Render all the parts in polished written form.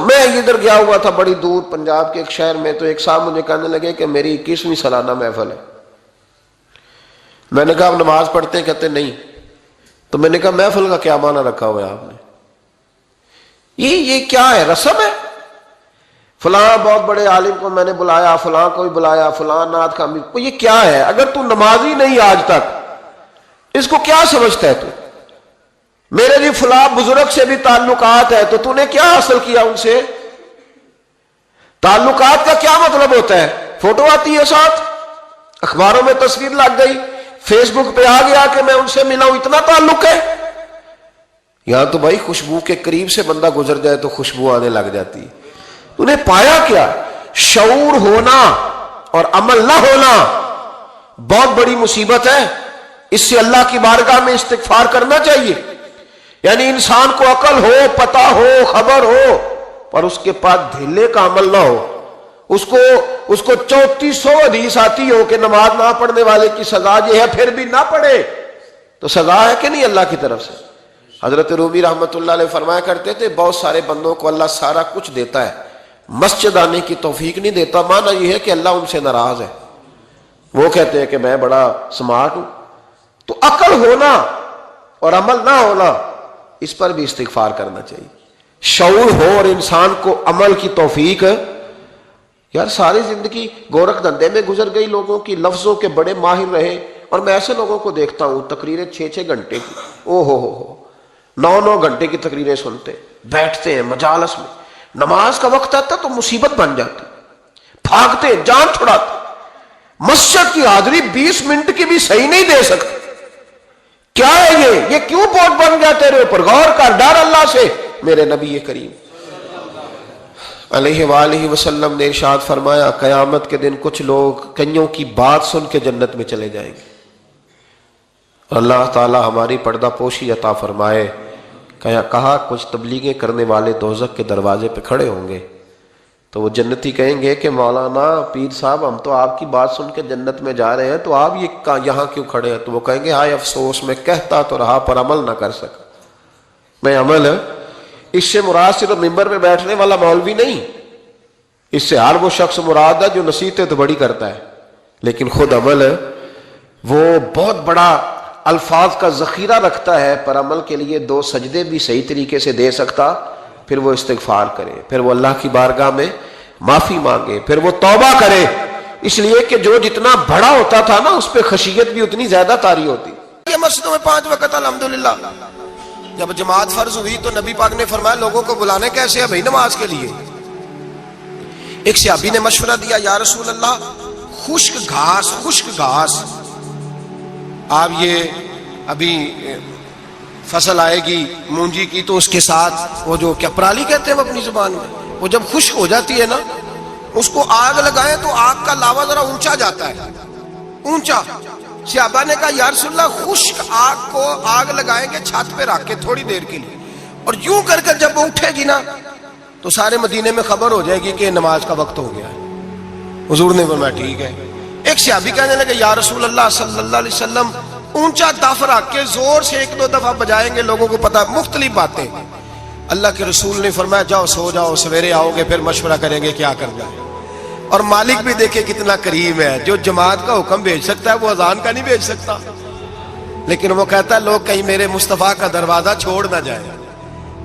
میں ادھر گیا ہوا تھا بڑی دور پنجاب کے ایک شہر میں، تو ایک صاحب مجھے کہنے لگے کہ میری 21ویں سالانہ محفل ہے۔ میں نے کہا آپ نماز پڑھتے ہیں؟ کہتے نہیں۔ تو میں نے کہا محفل کا کیا معنی رکھا ہوا ہے آپ نے؟ یہ کیا ہے، رسم ہے؟ فلاں بہت بڑے عالم کو میں نے بلایا، فلاں کو بھی بلایا، فلاں نعت کا، یہ کیا ہے؟ اگر تو نمازی نہیں آج تک، اس کو کیا سمجھتا ہے تو؟ میرے جی فلاں بزرگ سے بھی تعلقات ہے، تو نے کیا حاصل کیا ان سے؟ تعلقات کا کیا مطلب ہوتا ہے؟ فوٹو آتی ہے ساتھ، اخباروں میں تصویر لگ گئی، فیس بک پہ آ گیا کہ میں ان سے ملا ہوں، اتنا تعلق ہے؟ یہاں تو بھائی خوشبو کے قریب سے بندہ گزر جائے تو خوشبو آنے لگ جاتی ہے۔ انہیں پایا کیا؟ شعور ہونا اور عمل نہ ہونا بہت بڑی مصیبت ہے۔ اس سے اللہ کی بارگاہ میں استغفار کرنا چاہیے۔ یعنی انسان کو عقل ہو، پتہ ہو، خبر ہو، پر اس کے پاس دھیلے کا عمل نہ ہو۔ اس کو 3400 حدیث آتی ہو کہ نماز نہ پڑھنے والے کی سزا یہ ہے، پھر بھی نہ پڑھے تو سزا ہے کہ نہیں اللہ کی طرف سے؟ حضرت رومی رحمت اللہ علیہ فرمایا کرتے تھے بہت سارے بندوں کو اللہ سارا کچھ دیتا ہے، مسجد آنے کی توفیق نہیں دیتا۔ معنی یہ ہے کہ اللہ ان سے ناراض ہے۔ وہ کہتے ہیں کہ میں بڑا سمارٹ ہوں۔ تو عقل ہونا اور عمل نہ ہونا، اس پر بھی استغفار کرنا چاہیے۔ شعور ہو اور انسان کو عمل کی توفیق۔ یار ساری زندگی گورکھ دھندے میں گزر گئی لوگوں کی، لفظوں کے بڑے ماہر رہے، اور میں ایسے لوگوں کو دیکھتا ہوں تقریریں 6 گھنٹے کی، 9 گھنٹے کی تقریریں سنتے بیٹھتے ہیں مجالس میں، نماز کا وقت آتا تو مصیبت بن جاتی، بھاگتے جان چھڑاتے، مسجد کی حاضری 20 منٹ کی بھی صحیح نہیں دے سکتے۔ کیا ہے یہ کیوں بوجھ بن گیا تیرے اوپر؟ غور کر، ڈر اللہ سے۔ میرے نبی کریم علیہ وآلہ وسلم نے ارشاد فرمایا قیامت کے دن کچھ لوگ کئیوں کی بات سن کے جنت میں چلے جائیں گے۔ اللہ تعالی ہماری پردہ پوشی عطا فرمائے۔ کہا کچھ تبلیغیں کرنے والے دوزخ کے دروازے پہ کھڑے ہوں گے تو وہ جنتی کہیں گے کہ مولانا پیر صاحب ہم تو آپ کی بات سن کے جنت میں جا رہے ہیں، تو آپ یہاں کیوں کھڑے ہیں؟ تو وہ کہیں گے ہائے افسوس، میں کہتا تو رہا پر عمل نہ کر سکا۔ میں عمل، اس سے مراد صرف ممبر پہ بیٹھنے والا مولوی نہیں، اس سے ہر وہ شخص مراد ہے جو نصیحتیں تو بڑی کرتا ہے لیکن خود عمل وہ بہت بڑا الفاظ کا ذخیرہ رکھتا ہے، پر عمل کے لیے 2 سجدے بھی صحیح طریقے سے دے سکتا، پھر وہ استغفار کرے، پھر وہ اللہ کی بارگاہ میں معافی مانگے، پھر وہ توبہ کرے۔ اس لیے کہ جو جتنا بڑا ہوتا تھا نا اس پہ خشیت بھی اتنی زیادہ طاری ہوتی۔ یہ مسجدوں میں 5 وقت الحمدللہ جب جماعت فرض ہوئی تو نبی پاک نے فرمایا لوگوں کو بلانے کیسے ہے بھائی نماز کے لیے؟ ایک صحابی نے مشورہ دیا یا رسول اللہ خشک گھاس آپ یہ ابھی فصل آئے گی مونجی کی تو اس کے ساتھ وہ جو کیا پرالی کہتے ہیں اپنی زبان میں، وہ جب خشک ہو جاتی ہے نا اس کو آگ لگائیں تو آگ کا لاوا ذرا اونچا جاتا ہے، اونچا۔ صحابہ نے کہا یا رسول اللہ خشک آگ کو آگ لگائیں گے چھت پہ رکھ کے تھوڑی دیر کے لیے، اور یوں کر کے جب وہ اٹھے گی نا تو سارے مدینے میں خبر ہو جائے گی کہ نماز کا وقت ہو گیا ہے۔ حضور نے فرمایا ٹھیک ہے۔ ایک صحابی کہنے لگے یا رسول اللہ صلی اللہ علیہ وسلم اونچا دف رکھ کے زور سے 1-2 دفعہ بجائیں گے لوگوں کو پتا، مختلف باتیں۔ اللہ کے رسول نے فرمایا جاؤ سو جاؤ، سویرے آؤ گے پھر مشورہ کریں گے کیا کرنا ہے۔ اور مالک بھی دیکھے کتنا کریم ہے، جو جماعت کا حکم بھیج سکتا ہے وہ اذان کا نہیں بھیج سکتا، لیکن وہ کہتا ہے لوگ کہیں میرے مصطفیٰ کا دروازہ چھوڑ نہ جائے۔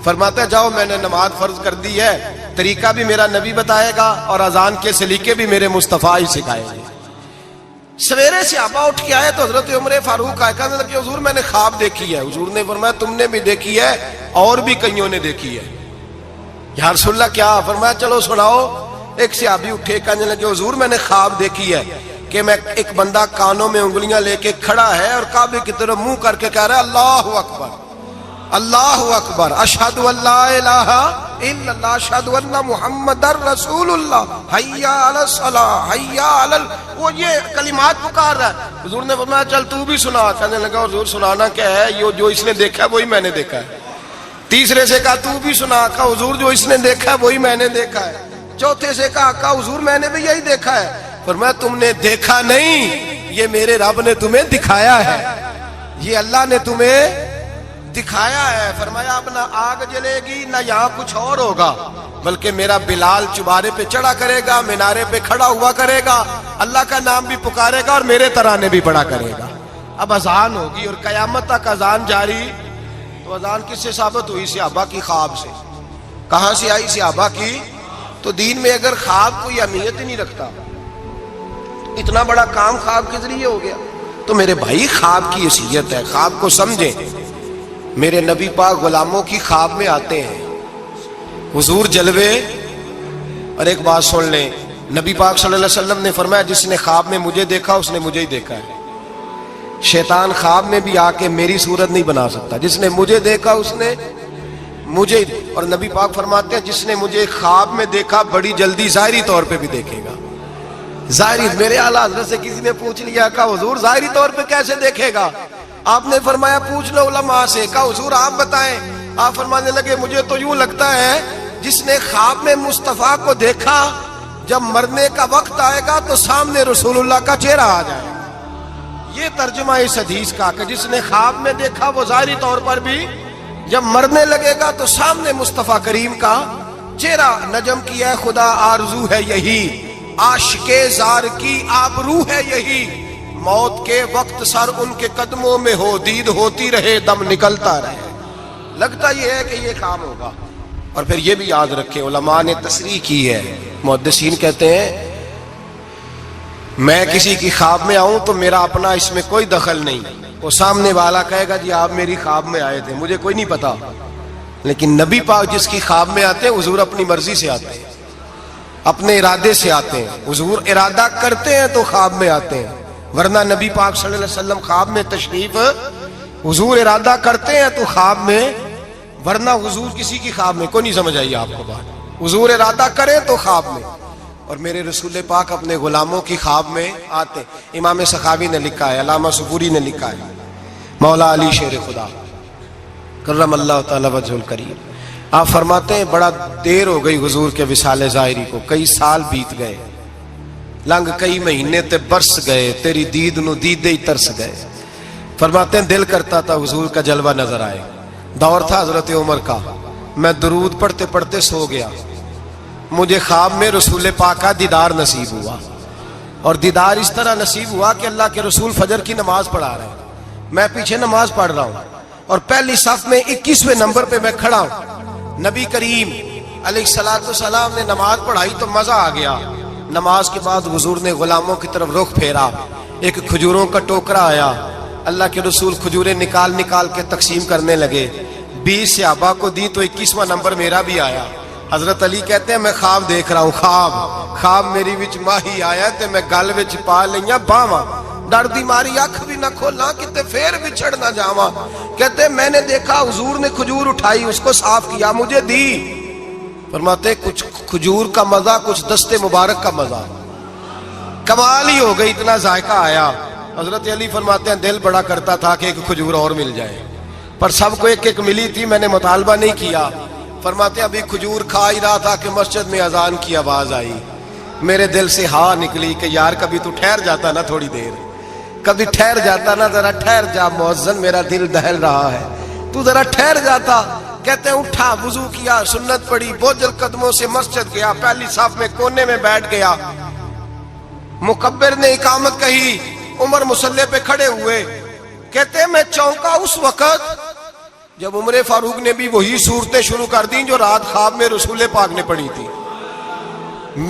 فرماتا ہے جاؤ میں نے نماز فرض کر دی ہے، طریقہ بھی میرا نبی بتائے گا اور اذان کے سلیقے بھی میرے مصطفیٰ ہی سکھائے گا۔ سویرے صحابہ اٹھ کے آئے تو حضرت عمر فاروق آئے کہنے لگے حضور میں نے خواب دیکھی ہے۔ حضور نے فرمایا تم نے بھی دیکھی ہے اور بھی کئیوں نے دیکھی ہے۔ یا رسول اللہ کیا؟ فرمایا چلو سناؤ۔ ایک صحابی اٹھے کہنے لگے حضور میں نے خواب دیکھی ہے کہ میں ایک بندہ کانوں میں انگلیاں لے کے کھڑا ہے اور کعبے کی طرف منہ کر کے کہہ رہا ہے اللہ اکبر اللہ اکبر اشہد ان لا الہ الا اللہ اشہد ان محمد رسول اللہ حی علی الصلاۃ حی علی وہ یہ کلمات پکار رہا ہے۔ حضور نے فرمایا چل تو بھی سنا۔ کہنے لگا حضور سنانا کیا ہے؟ یہ جو اس نے دیکھا ہے وہی میں نے دیکھا ہے۔ تیسرے سے کہا تو بھی سنا۔ کہا حضور جو اس نے دیکھا ہے وہی میں نے دیکھا ہے۔ چوتھے سے کہا حضور میں نے بھی یہی دیکھا ہے۔ فرمایا تم نے دیکھا نہیں، یہ میرے رب نے تمہیں دکھایا ہے، یہ اللہ نے تمہیں دکھایا ہے، فرمایا اب نہ آگ جلے گی نہ یہاں کچھ اور ہوگا، بلکہ میرا بلال چبارے پہ چڑھا کرے گا، مینارے پہ کھڑا ہوا کرے گا، اللہ کا نام بھی پکارے گا اور میرے ترانے بھی پڑھا کرے گا۔ اب اذان ہوگی اور قیامت تک اذان جاری۔ تو اذان کس سے ثابت ہوئی؟ صحابہ کی خواب سے۔ کہاں سے آئی؟ صحابہ کی۔ تو دین میں اگر خواب کوئی اہمیت ہی نہیں رکھتا، اتنا بڑا کام خواب کے ذریعے ہو گیا، تو میرے بھائی خواب کی حیثیت ہے، خواب کو سمجھیں۔ میرے نبی پاک غلاموں کی خواب میں آتے ہیں، حضور جلوے۔ اور ایک بات سن لیں، نبی پاک صلی اللہ علیہ وسلم نے فرمایا جس نے خواب میں مجھے دیکھا اس نے مجھے ہی دیکھا ہے۔ شیطان خواب میں بھی آ کے میری صورت نہیں بنا سکتا، جس نے مجھے دیکھا اس نے مجھے۔ اور نبی پاک فرماتے ہیں جس نے مجھے خواب میں دیکھا بڑی جلدی ظاہری طور پہ بھی دیکھے گا۔ ظاہری، میرے اعلیٰ حضرت سے کسی نے پوچھ لیا، کہا حضور ظاہری طور پہ کیسے دیکھے گا؟ آپ نے فرمایا پوچھ لو علماء سے۔ کہا حضور آپ بتائیں۔ آپ فرمانے لگے مجھے تو یوں لگتا ہے جس نے خواب میں مصطفیٰ کو دیکھا جب مرنے کا وقت آئے گا تو سامنے رسول اللہ کا چہرہ آ جائے گا۔ یہ ترجمہ اس حدیث کا کہ جس نے خواب میں دیکھا وہ ظاہری طور پر بھی جب مرنے لگے گا تو سامنے مصطفیٰ کریم کا چہرہ۔ نجم کی ہے خدا آرزو ہے یہی، عاشق زار کی آبرو ہے یہی، موت کے وقت سر ان کے قدموں میں ہو، دید ہوتی رہے دم نکلتا رہے۔ لگتا یہ ہے کہ یہ کام ہوگا۔ اور پھر یہ بھی یاد رکھیں، علماء نے تصریح کی ہے، محدثین کہتے ہیں میں کسی کی خواب میں آؤں تو میرا اپنا اس میں کوئی دخل نہیں۔ وہ سامنے والا کہے گا جی آپ میری خواب میں آئے تھے، مجھے کوئی نہیں پتا، لیکن نبی پاک جس کی خواب میں آتے ہیں حضور اپنی مرضی سے آتے ہیں، اپنے ارادے سے آتے ہیں۔ حضور ارادہ کرتے ہیں تو خواب میں آتے ہیں، ورنہ نبی پاک صلی اللہ علیہ وسلم خواب میں تشریف، حضور ارادہ کرتے ہیں تو خواب میں، ورنہ حضور کسی کی خواب میں کوئی نہیں۔ سمجھ آئی آپ کو بات؟ حضور ارادہ کریں تو خواب میں، اور میرے رسول پاک اپنے غلاموں کی خواب میں آتے۔ امام سخاوی نے لکھا ہے، علامہ صبوری نے لکھا ہے، مولا علی شیر خدا کرم اللہ تعالی وجہ الکریم، آپ فرماتے ہیں بڑا دیر ہو گئی حضور کے وصال ظاہری کو، کئی سال بیت گئے، لنگ کئی مہینے تے برس گئے، تیری دید نو دیدے ہی ترس گئے۔ فرماتے ہیں دل کرتا تھا حضور کا جلوہ نظر آئے۔ دور تھا حضرت عمر کا، میں درود پڑھتے پڑھتے سو گیا، مجھے خواب میں رسول پاک کا دیدار نصیب ہوا، اور دیدار اس طرح نصیب ہوا کہ اللہ کے رسول فجر کی نماز پڑھا رہے ہیں، میں پیچھے نماز پڑھ رہا ہوں، اور پہلی صف میں 21ویں نمبر پہ میں کھڑا ہوں۔ نبی کریم علیہ الصلوۃ والسلام نے نماز پڑھائی تو مزہ آ گیا۔ نماز کے بعد حضور نے غلاموں کی طرف رخ پھیرا، ایک کھجوروں کا ٹوکرا آیا، اللہ کے رسول کھجوریں نکال نکال کے تقسیم کرنے لگے، 20 صحابہ کو دی تو 21واں نمبر میرا بھی آیا۔ حضرت علی کہتے ہیں میں خواب دیکھ رہا ہوں، خواب میری وچ ماہی آیا تے میں گل وچ پا لئیاں باواں، ڈر دی ماری اکھ بھی نہ کھولا کتے پھر بچھڑ نہ جاواں۔ کہتے ہیں میں نے دیکھا حضور نے کھجور اٹھائی، اس کو صاف کیا، مجھے دی۔ فرماتے کچھ کھجور کا مزہ، کچھ دست مبارک کا مزہ، کمال ہی ہو گئی، اتنا ذائقہ آیا۔ حضرت علی فرماتے ہیں دل بڑا کرتا تھا کہ ایک کھجور اور مل جائے، پر سب کو ایک ایک ملی تھی، میں نے مطالبہ نہیں کیا۔ فرماتے ہیں ابھی کھجور کھا ہی رہا تھا کہ مسجد میں اذان کی آواز آئی، میرے دل سے ہاں نکلی کہ یار کبھی تو ٹھہر جاتا نا، تھوڑی دیر کبھی ٹھہر جاتا نا، ذرا ٹھہر جا مؤذن، میرا دل دہل رہا ہے، تو ذرا ٹھہر جاتا۔ کہتے ہیں اٹھا، وضو کیا، سنت پڑھی، بوجھل قدموں سے مسجد گیا، پہلی صف میں کونے میں بیٹھ گیا، مکبر نے اقامت کہی، عمر مصلی پہ کھڑے ہوئے۔ کہتے ہیں میں چونکا اس وقت جب عمر فاروق نے بھی وہی صورتیں شروع کر دیں جو رات خواب میں رسول پاک نے پڑھی تھی۔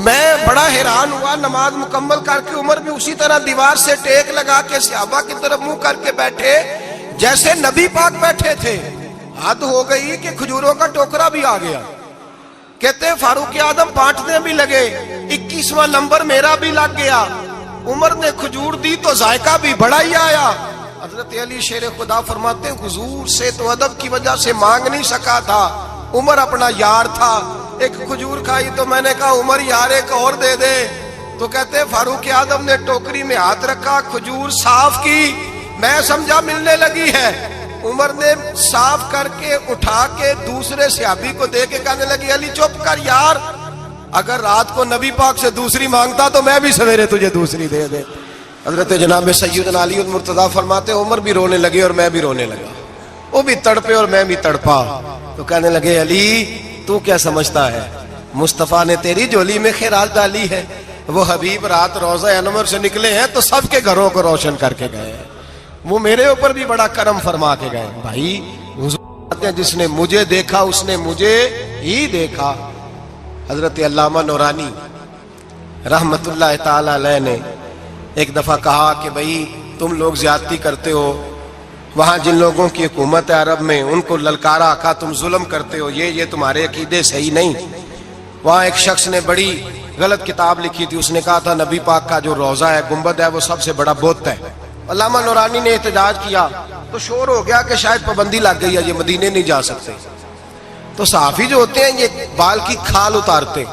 میں بڑا حیران ہوا، نماز مکمل کر کے عمر بھی اسی طرح دیوار سے ٹیک لگا کے صحابہ کی طرف منہ کر کے بیٹھے جیسے نبی پاک بیٹھے تھے۔ حد ہو گئی کہ کھجوروں کا ٹوکرا بھی آ گیا۔ کہتے ہیں فاروق اعظم بانٹنے بھی لگے، 21واں نمبر میرا بھی لگ گیا۔ عمر نے کھجور دی تو ذائقہ بھی بڑا ہی آیا۔ حضرت علی شیر خدا فرماتے ہیں حضور سے تو ادب کی وجہ سے مانگ نہیں سکا تھا، عمر اپنا یار تھا، ایک کھجور کھائی تو میں نے کہا عمر یار ایک اور دے دے، تو کہتے ہیں فاروق اعظم نے ٹوکری میں ہاتھ رکھا، کھجور صاف کی، میں سمجھا ملنے لگی ہے۔ عمر نے صاف کر کے اٹھا کے دوسرے صحابی کو دے کے کہنے لگی علی چپ کر یار، اگر رات کو نبی پاک سے دوسری مانگتا تو میں بھی سویرے تجھے دوسری دے دے۔ حضرت جناب سیدنا علی المرتضیٰ فرماتے عمر بھی رونے لگے اور میں بھی رونے لگا۔ وہ بھی تڑپے اور میں بھی تڑپا. تو کہنے لگے علی تو کیا سمجھتا ہے, مصطفیٰ نے تیری جولی میں خیرات ڈالی ہے. وہ حبیب رات روضہ انور سے نکلے ہیں تو سب کے گھروں کو روشن کر کے گئے ہیں. وہ میرے اوپر بھی بڑا کرم فرما کے گئے. بھائی حضور کہتے ہیں جس نے مجھے دیکھا اس نے مجھے ہی دیکھا. حضرت علامہ نورانی رحمت اللہ تعالی علیہ نے ایک دفعہ کہا کہ بھائی تم لوگ زیادتی کرتے ہو, وہاں جن لوگوں کی حکومت ہے عرب میں ان کو للکارا, کہا تم ظلم کرتے ہو, یہ تمہارے عقیدے صحیح نہیں. وہاں ایک شخص نے بڑی غلط کتاب لکھی تھی, اس نے کہا تھا نبی پاک کا جو روضہ ہے گنبد ہے وہ سب سے بڑا بت ہے. علامہ نورانی نے احتجاج کیا تو شور ہو گیا کہ شاید پابندی لگ گئی ہے, یہ مدینے نہیں جا سکتے. تو صحافی جو ہوتے ہیں یہ بال کی کھال اتارتے.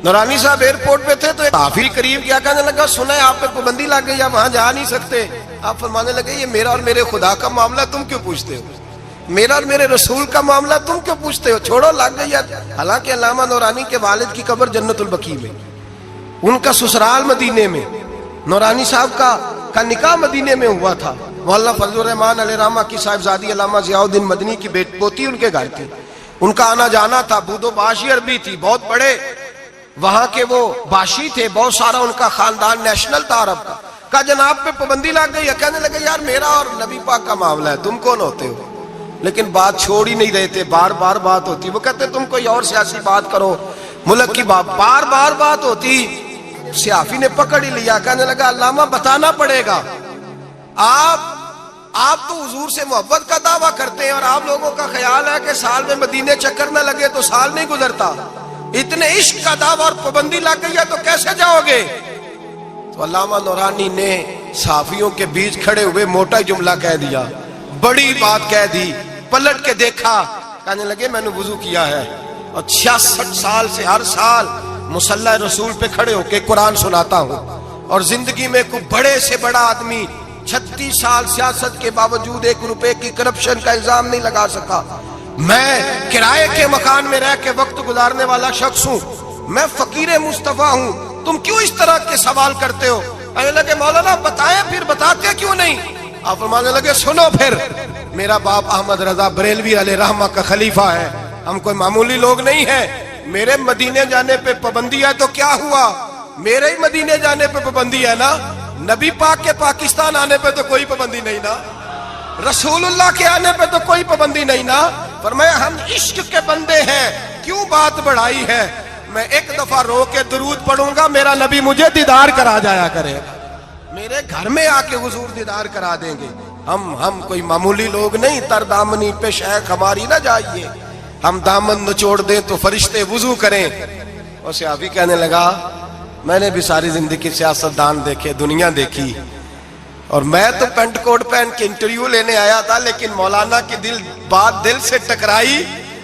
نورانی صاحب ایئرپورٹ پہ تھے تو صحافی قریب کیا, کہنے لگا سنا ہے آپ پہ پابندی لگ گئی, آپ وہاں جا نہیں سکتے. آپ فرمانے لگے یہ میرا اور میرے خدا کا معاملہ تم کیوں پوچھتے ہو, میرا اور میرے رسول کا معاملہ تم کیوں پوچھتے ہو, چھوڑو لگ گئی ہے. حالانکہ علامہ نورانی کے والد کی قبر جنت البقیع میں, ان کا سسرال مدینے میں, نورانی صاحب کا نکاح مدینے میں ہوا تھا. مولانا فضل الرحمان علیہ رحمہ کی صاحبزادی علامہ ضیاء الدین مدنی کی پوتی ان کے گھر تھی, ان کا آنا جانا تھا. بودو باشی عربی تھی, بہت بڑے وہاں کے وہ باشی تھے, بہت سارا ان کا خاندان نیشنل تھا عرب کا. کہا جناب پہ پابندی لگ گئی ہے. کہنے لگے یار میرا اور نبی پاک کا معاملہ ہے, تم کون ہوتے ہو. لیکن بات چھوڑ ہی نہیں رہے تھے, بار بار بات ہوتی. وہ کہتے تم کوئی اور سیاسی بات کرو, ملک کی بات, بار بار بات ہوتی. صحافی نے پکڑ ہی لیا, کہنے لگا علامہ بتانا پڑے گا, آپ تو حضور سے محبت کا دعویٰ کرتے ہیں اور آپ لوگوں کا خیال ہے کہ سال میں مدینے چکر نہ لگے تو سال نہیں گزرتا. اتنے عشق کا دعویٰ اور پابندی لگ گئی ہے تو کیسے جاؤ گے. تو علامہ نورانی نے صحافیوں کے بیچ کھڑے ہوئے موٹا جملہ کہہ دیا, بڑی بات کہہ دی. پلٹ کے دیکھا, کہنے لگے میں نے وضو کیا ہے اور 66 سال سے ہر سال مصلی رسول پہ کھڑے ہو کے قرآن سناتا ہوں, اور زندگی میں کوئی بڑے سے بڑا آدمی 36 سال سیاست کے باوجود 1 روپے کی کرپشن کا الزام نہیں لگا سکا. میں کرائے کے مکان میں رہ کے وقت گزارنے والا شخص ہوں, میں فقیر مصطفیٰ ہوں, تم کیوں اس طرح کے سوال کرتے ہو. کہنے لگے مولانا بتائیں, پھر بتاتے کیوں نہیں. آپ فرمانے لگے سنو پھر, میرا باپ احمد رضا بریلوی علیہ رحمہ کا خلیفہ ہے, ہم کوئی معمولی لوگ نہیں ہیں. میرے مدینے جانے پہ پابندی ہے تو کیا ہوا, میرے ہی مدینے جانے پہ پابندی ہے نا, نبی پاک کے پاکستان آنے پہ تو کوئی پابندی نہیں نا, رسول اللہ کے آنے پہ تو کوئی پابندی نہیں نا. فرمایا ہم عشق کے بندے ہیں, کیوں بات بڑھائی ہے. میں ایک دفعہ رو کے درود پڑھوں گا, میرا نبی مجھے دیدار کرا جایا کرے, میرے گھر میں آ کے حضور دیدار کرا دیں گے. ہم کوئی معمولی لوگ نہیں, تر دامنی پہ شیخ ہماری نہ جائیے, ہم دامن نچوڑ دیں تو فرشتے وضو کریں. اور صحافی کہنے لگا میں نے بھی ساری زندگی سیاستدان دیکھے, دنیا دیکھی, اور میں تو پینٹ کوٹ پہن کے انٹرویو لینے آیا تھا, لیکن مولانا کی بات دل سے ٹکرائی.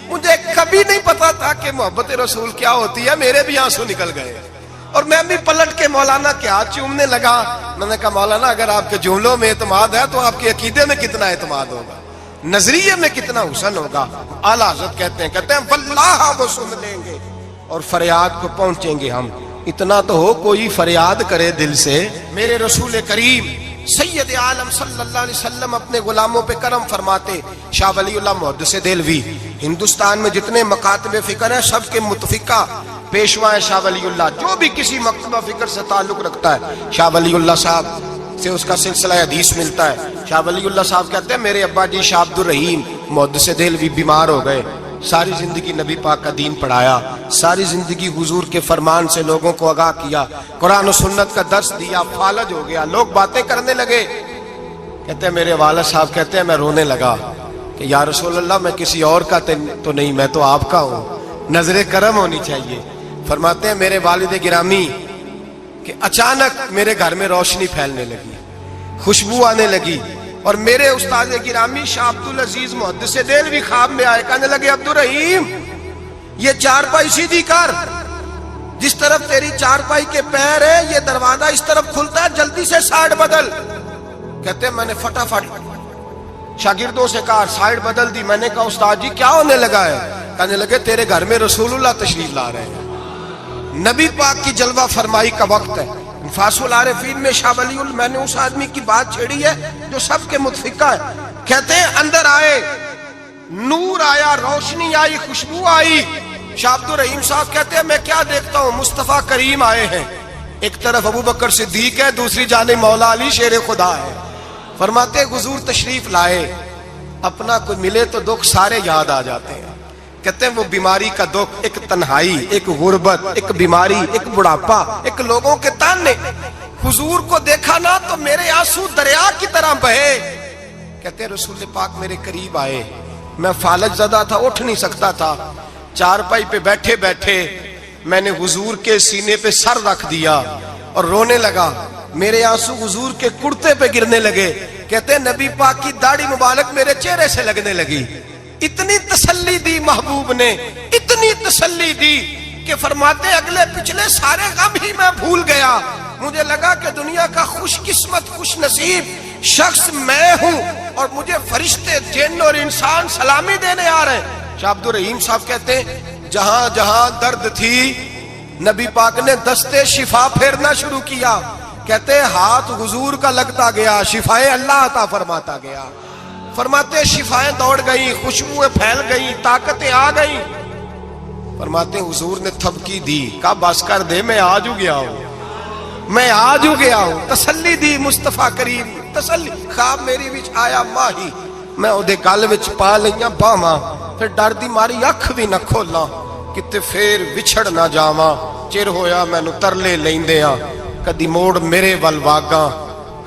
مجھے کبھی نہیں پتا تھا کہ محبت رسول کیا ہوتی ہے, میرے بھی آنسو نکل گئے, اور میں بھی پلٹ کے مولانا کے ہاتھ چومنے لگا. میں نے کہا مولانا اگر آپ کے جملوں میں اعتماد ہے تو آپ کے عقیدے میں کتنا اعتماد ہوگا, نظریے میں کتنا حسن ہوگا. اعلیٰ حضرت کہتے ہیں واللہ وہ سن لیں گے اور فریاد کو پہنچیں گے ہم. اتنا تو ہو کوئی فریاد کرے دل سے. میرے رسول کریم سید عالم صلی اللہ علیہ وسلم اپنے غلاموں پہ کرم فرماتے. شاہ ولی اللہ محدث دہلوی ہندوستان میں جتنے مکاتب فکر ہیں سب کے متفقہ پیشوا ہے شاہ ولی اللہ. جو بھی کسی مکتبہ فکر سے تعلق رکھتا ہے شاہ ولی اللہ صاحب سے اس کا سلسلہ حدیث ملتا ہے. شاہ ولی اللہ صاحب کہتے ہیں میرے ابا جی شاہ عبد الرحیم محدث دہلوی بیمار ہو گئے, ساری زندگی نبی پاک کا دین پڑھایا, ساری زندگی حضور کے فرمان سے لوگوں کو آگاہ کیا, قرآن و سنت کا درس دیا, فالج ہو گیا, لوگ باتیں کرنے لگے. کہتے ہیں میرے والد صاحب کہتے ہیں میں رونے لگا کہ یا رسول اللہ میں کسی اور کا تو نہیں, میں تو آپ کا ہوں, نظر کرم ہونی چاہیے. فرماتے ہیں میرے والد گرامی کہ اچانک میرے گھر میں روشنی پھیلنے لگی, خوشبو آنے لگی, اور میرے استاد گرامی شاہ عبد العزیز محدث دہلوی خواب میں آئے. کہنے لگے عبد الرحیم یہ چارپائی سیدھی کر, جس طرف تیری چارپائی کے پیر ہے یہ دروازہ اس طرف کھلتا ہے, جلدی سے سائیڈ بدل. کہتے ہیں میں نے فٹافٹ شاگردوں سے کہا سائیڈ بدل دی. میں نے کہا استاد جی کیا ہونے لگا ہے. کہنے لگے تیرے گھر میں رسول اللہ تشریف لا رہے ہیں, نبی پاک کی جلوہ فرمائی کا وقت ہے. انفاس العارفین میں شاہ ولی میں نے اس آدمی کی بات چھیڑی ہے جو سب کے متفقہ ہے. کہتے ہیں اندر آئے، نور آیا، روشنی آئی، خوشبو آئی۔ شاہ عبد الرحیم صاحب کہتے ہیں میں کیا دیکھتا ہوں، مصطفیٰ کریم آئے ہیں، ایک طرف ابو بکر صدیق ہے، دوسری جانب مولا علی شیر خدا ہے۔ فرماتے حضور تشریف لائے، اپنا کوئی ملے تو دکھ سارے یاد آ جاتے ہیں۔ کہتے ہیں وہ بیماری کا دکھ، ایک تنہائی، ایک غربت، ایک بیماری، ایک بڑھاپا، ایک لوگوں کے تانے، حضور کو دیکھا نا تو میرے آنسو دریا کی طرح بہے۔ کہتے ہیں رسول پاک میرے قریب آئے، میں فالج زدہ تھا، اٹھ نہیں سکتا تھا، چارپائی پہ بیٹھے بیٹھے میں نے حضور کے سینے پہ سر رکھ دیا اور رونے لگا، میرے آنسو حضور کے کرتے پہ گرنے لگے۔ کہتے ہیں نبی پاک کی داڑھی مبارک میرے چہرے سے لگنے لگی۔ اتنی تسلی دی محبوب نے، اتنی تسلی دی کہ فرماتے اگلے پچھلے سارے غم ہی میں بھول گیا، مجھے لگا کہ دنیا کا خوش قسمت خوش نصیب شخص میں ہوں اور مجھے فرشتے جن اور انسان سلامی دینے آ رہے ہیں۔ شاہ عبد الرحیم صاحب کہتے ہیں جہاں جہاں درد تھی نبی پاک نے دستے شفا پھیرنا شروع کیا۔ کہتے ہیں ہاتھ حضور کا لگتا گیا، شفائیں اللہ عطا فرماتا گیا۔ فرماتے شفائیں دوڑ گئیں، خوشبوئیں پھیل گئیں، طاقتیں آ گئیں۔ فرماتے حضور نے تھپکی دی، کہا بس کر دے، میں آج ہو گیا ہوں، میں آج ہو گیا ہوں۔ تسلی دی مصطفیٰ کریم، تسلی۔ خواب میری وچ آیا ماہی، میں اودے گل وچ پا لئیاں باواں، پھر ڈر دی ماری اکھ بھی نہ کھولاں، کتے پھر وچھڑ نہ جاواں، چر ہویا مینوں ترلے لیندیاں، کدی موڑ میرے ول واگاں۔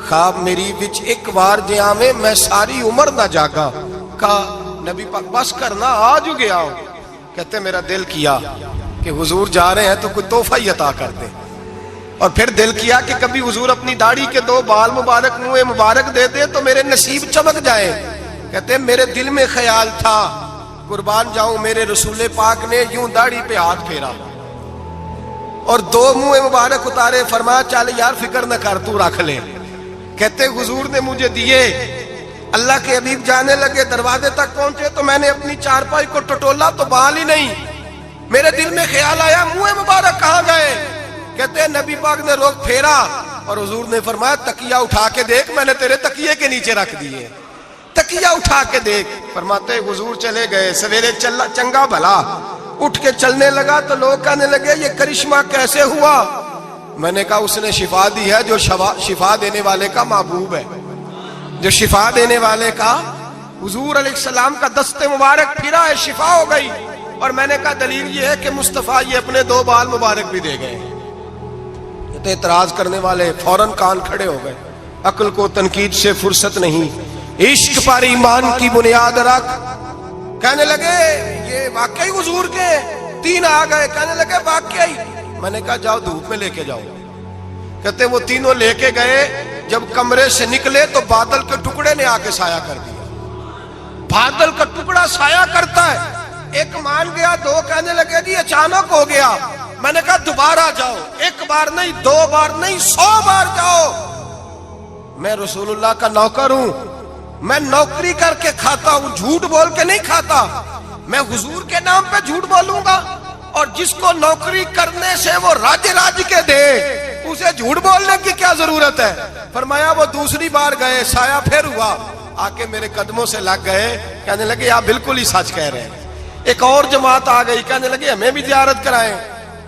خواب میری وچ ایک بار جے آویں میں ساری عمر نہ جاگا۔ کہا نبی پاک بس کرنا، آج ہو گیا ہوں۔ کہتے میرا دل کیا کہ حضور جا رہے ہیں تو کوئی تحفہ ہی عطا کر دے، اور پھر دل کیا کہ کبھی حضور اپنی داڑھی کے 2 بال مبارک منہ مبارک دے دے تو میرے نصیب چمک جائے۔ کہتے میرے دل میں خیال تھا، قربان جاؤں میرے رسول پاک نے یوں داڑھی پہ ہاتھ پھیرا اور 2 منہ مبارک اتارے، فرمایا چل یار فکر نہ کر، تو رکھ لے۔ کہتے حضور نے مجھے دیے، اللہ کے حبیب جانے لگے، دروازے تک پہنچے تو میں نے اپنی چارپائی کو ٹٹولا تو بال ہی نہیں۔ میرے دل میں خیال آیا منہ مبارک کہاں گئے؟ کہتے ہیں نبی پاک نے رخ پھیرا اور حضور نے فرمایا تکیہ اٹھا کے دیکھ، میں نے تیرے تکیے کے نیچے رکھ دیے، تکیہ اٹھا کے دیکھ۔ فرماتے حضور چلے گئے، سویرے چنگا بھلا اٹھ کے چلنے لگا تو لوگ کہنے لگے یہ کرشمہ کیسے ہوا؟ میں نے کہا اس نے شفا دی ہے، جو شفا دینے والے کا محبوب ہے، جو شفا دینے والے کا حضور علیہ السلام کا دست مبارک پھرا ہے، شفا ہو گئی۔ اور میں نے کہا دلیل یہ ہے کہ مصطفیٰ یہ اپنے 2 بال مبارک بھی دے گئے۔ تو اعتراض کرنے والے فوراً کان کھڑے ہو گئے، عقل کو تنقید سے فرصت نہیں، عشق پر ایمان کی بنیاد رکھ۔ کہنے لگے یہ واقعی حضور کے 3 آ گئے، کہنے لگے واقعی۔ میں نے کہا جاؤ دھوپ میں لے کے جاؤ۔ کہتے وہ تینوں لے کے گئے، جب کمرے سے نکلے تو بادل کے ٹکڑے نے آ کے سایہ کر دیا۔ بادل کا ٹکڑا سایہ کرتا ہے، ایک مان گیا، 2 کہنے لگے جی اچانک ہو گیا۔ میں نے کہا دوبارہ جاؤ، 1 بار نہیں، 2 بار نہیں، 100 بار جاؤ۔ میں رسول اللہ کا نوکر ہوں، میں نوکری کر کے کھاتا ہوں، جھوٹ بول کے نہیں کھاتا۔ میں حضور کے نام پہ جھوٹ بولوں گا؟ اور جس کو نوکری کرنے سے وہ راج کے دے، اسے جھوٹ بولنے کی کیا ضرورت ہے؟ فرمایا وہ دوسری بار گئے، سایہ پھر ہوا، آ کے میرے قدموں سے لگ گئے، کہنے لگے آپ بالکل ہی سچ کہہ رہے ہیں۔ ایک اور جماعت آ گئی، کہنے لگے ہمیں بھی زیارت کرائیں۔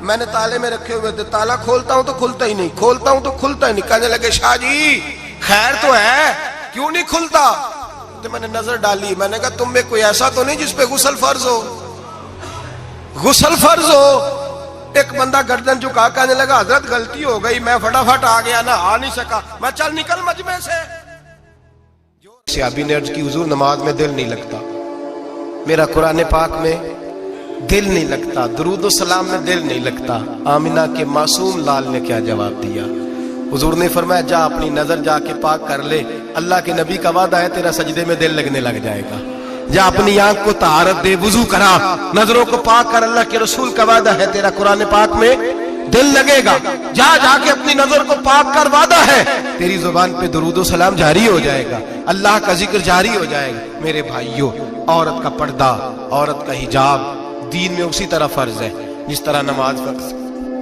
میں نے تالے میں رکھے ہوئے تھے، تالا کھولتا ہوں تو کھلتا ہی نہیں، کھولتا ہوں تو کھلتا ہی نہیں۔ کہنے لگے شاہ جی خیر تو ہے، کیوں نہیں کھلتا؟ تو میں نے نظر ڈالی، میں نے کہا تم میں کوئی ایسا تو نہیں جس پہ غسل فرض ہو؟ غسل فرض ہو؟ ایک بندہ گردن جھکا کہنے لگا حضرت غلطی ہو گئی، میں فٹافٹ آ گیا، نہ آ نہیں سکا، میں چل نکل مجمع سے۔ صحابی نے عرض کی حضور نماز میں دل نہیں لگتا، میرا قرآن پاک میں دل نہیں لگتا، درود و سلام میں دل نہیں لگتا۔ آمنہ کے معصوم لال نے کیا جواب دیا؟ حضور نے فرمایا جا اپنی نظر جا کے پاک کر لے، اللہ کے نبی کا وعدہ ہے تیرا سجدے میں دل لگنے لگ جائے گا۔ جا اپنی آنکھ کو طہارت دے، وضو کرا، نظروں کو پاک کر، اللہ کے رسول کا وعدہ ہے تیرا قرآن پاک میں دل لگے گا۔ جا جا کے اپنی نظر کو پاک کر، وعدہ ہے تیری زبان پہ درود و سلام جاری ہو جائے گا، اللہ کا ذکر جاری ہو جائے گا۔ میرے بھائیوں، عورت کا پردہ، عورت کا حجاب دین میں اسی طرح فرض ہے جس طرح نماز فرض۔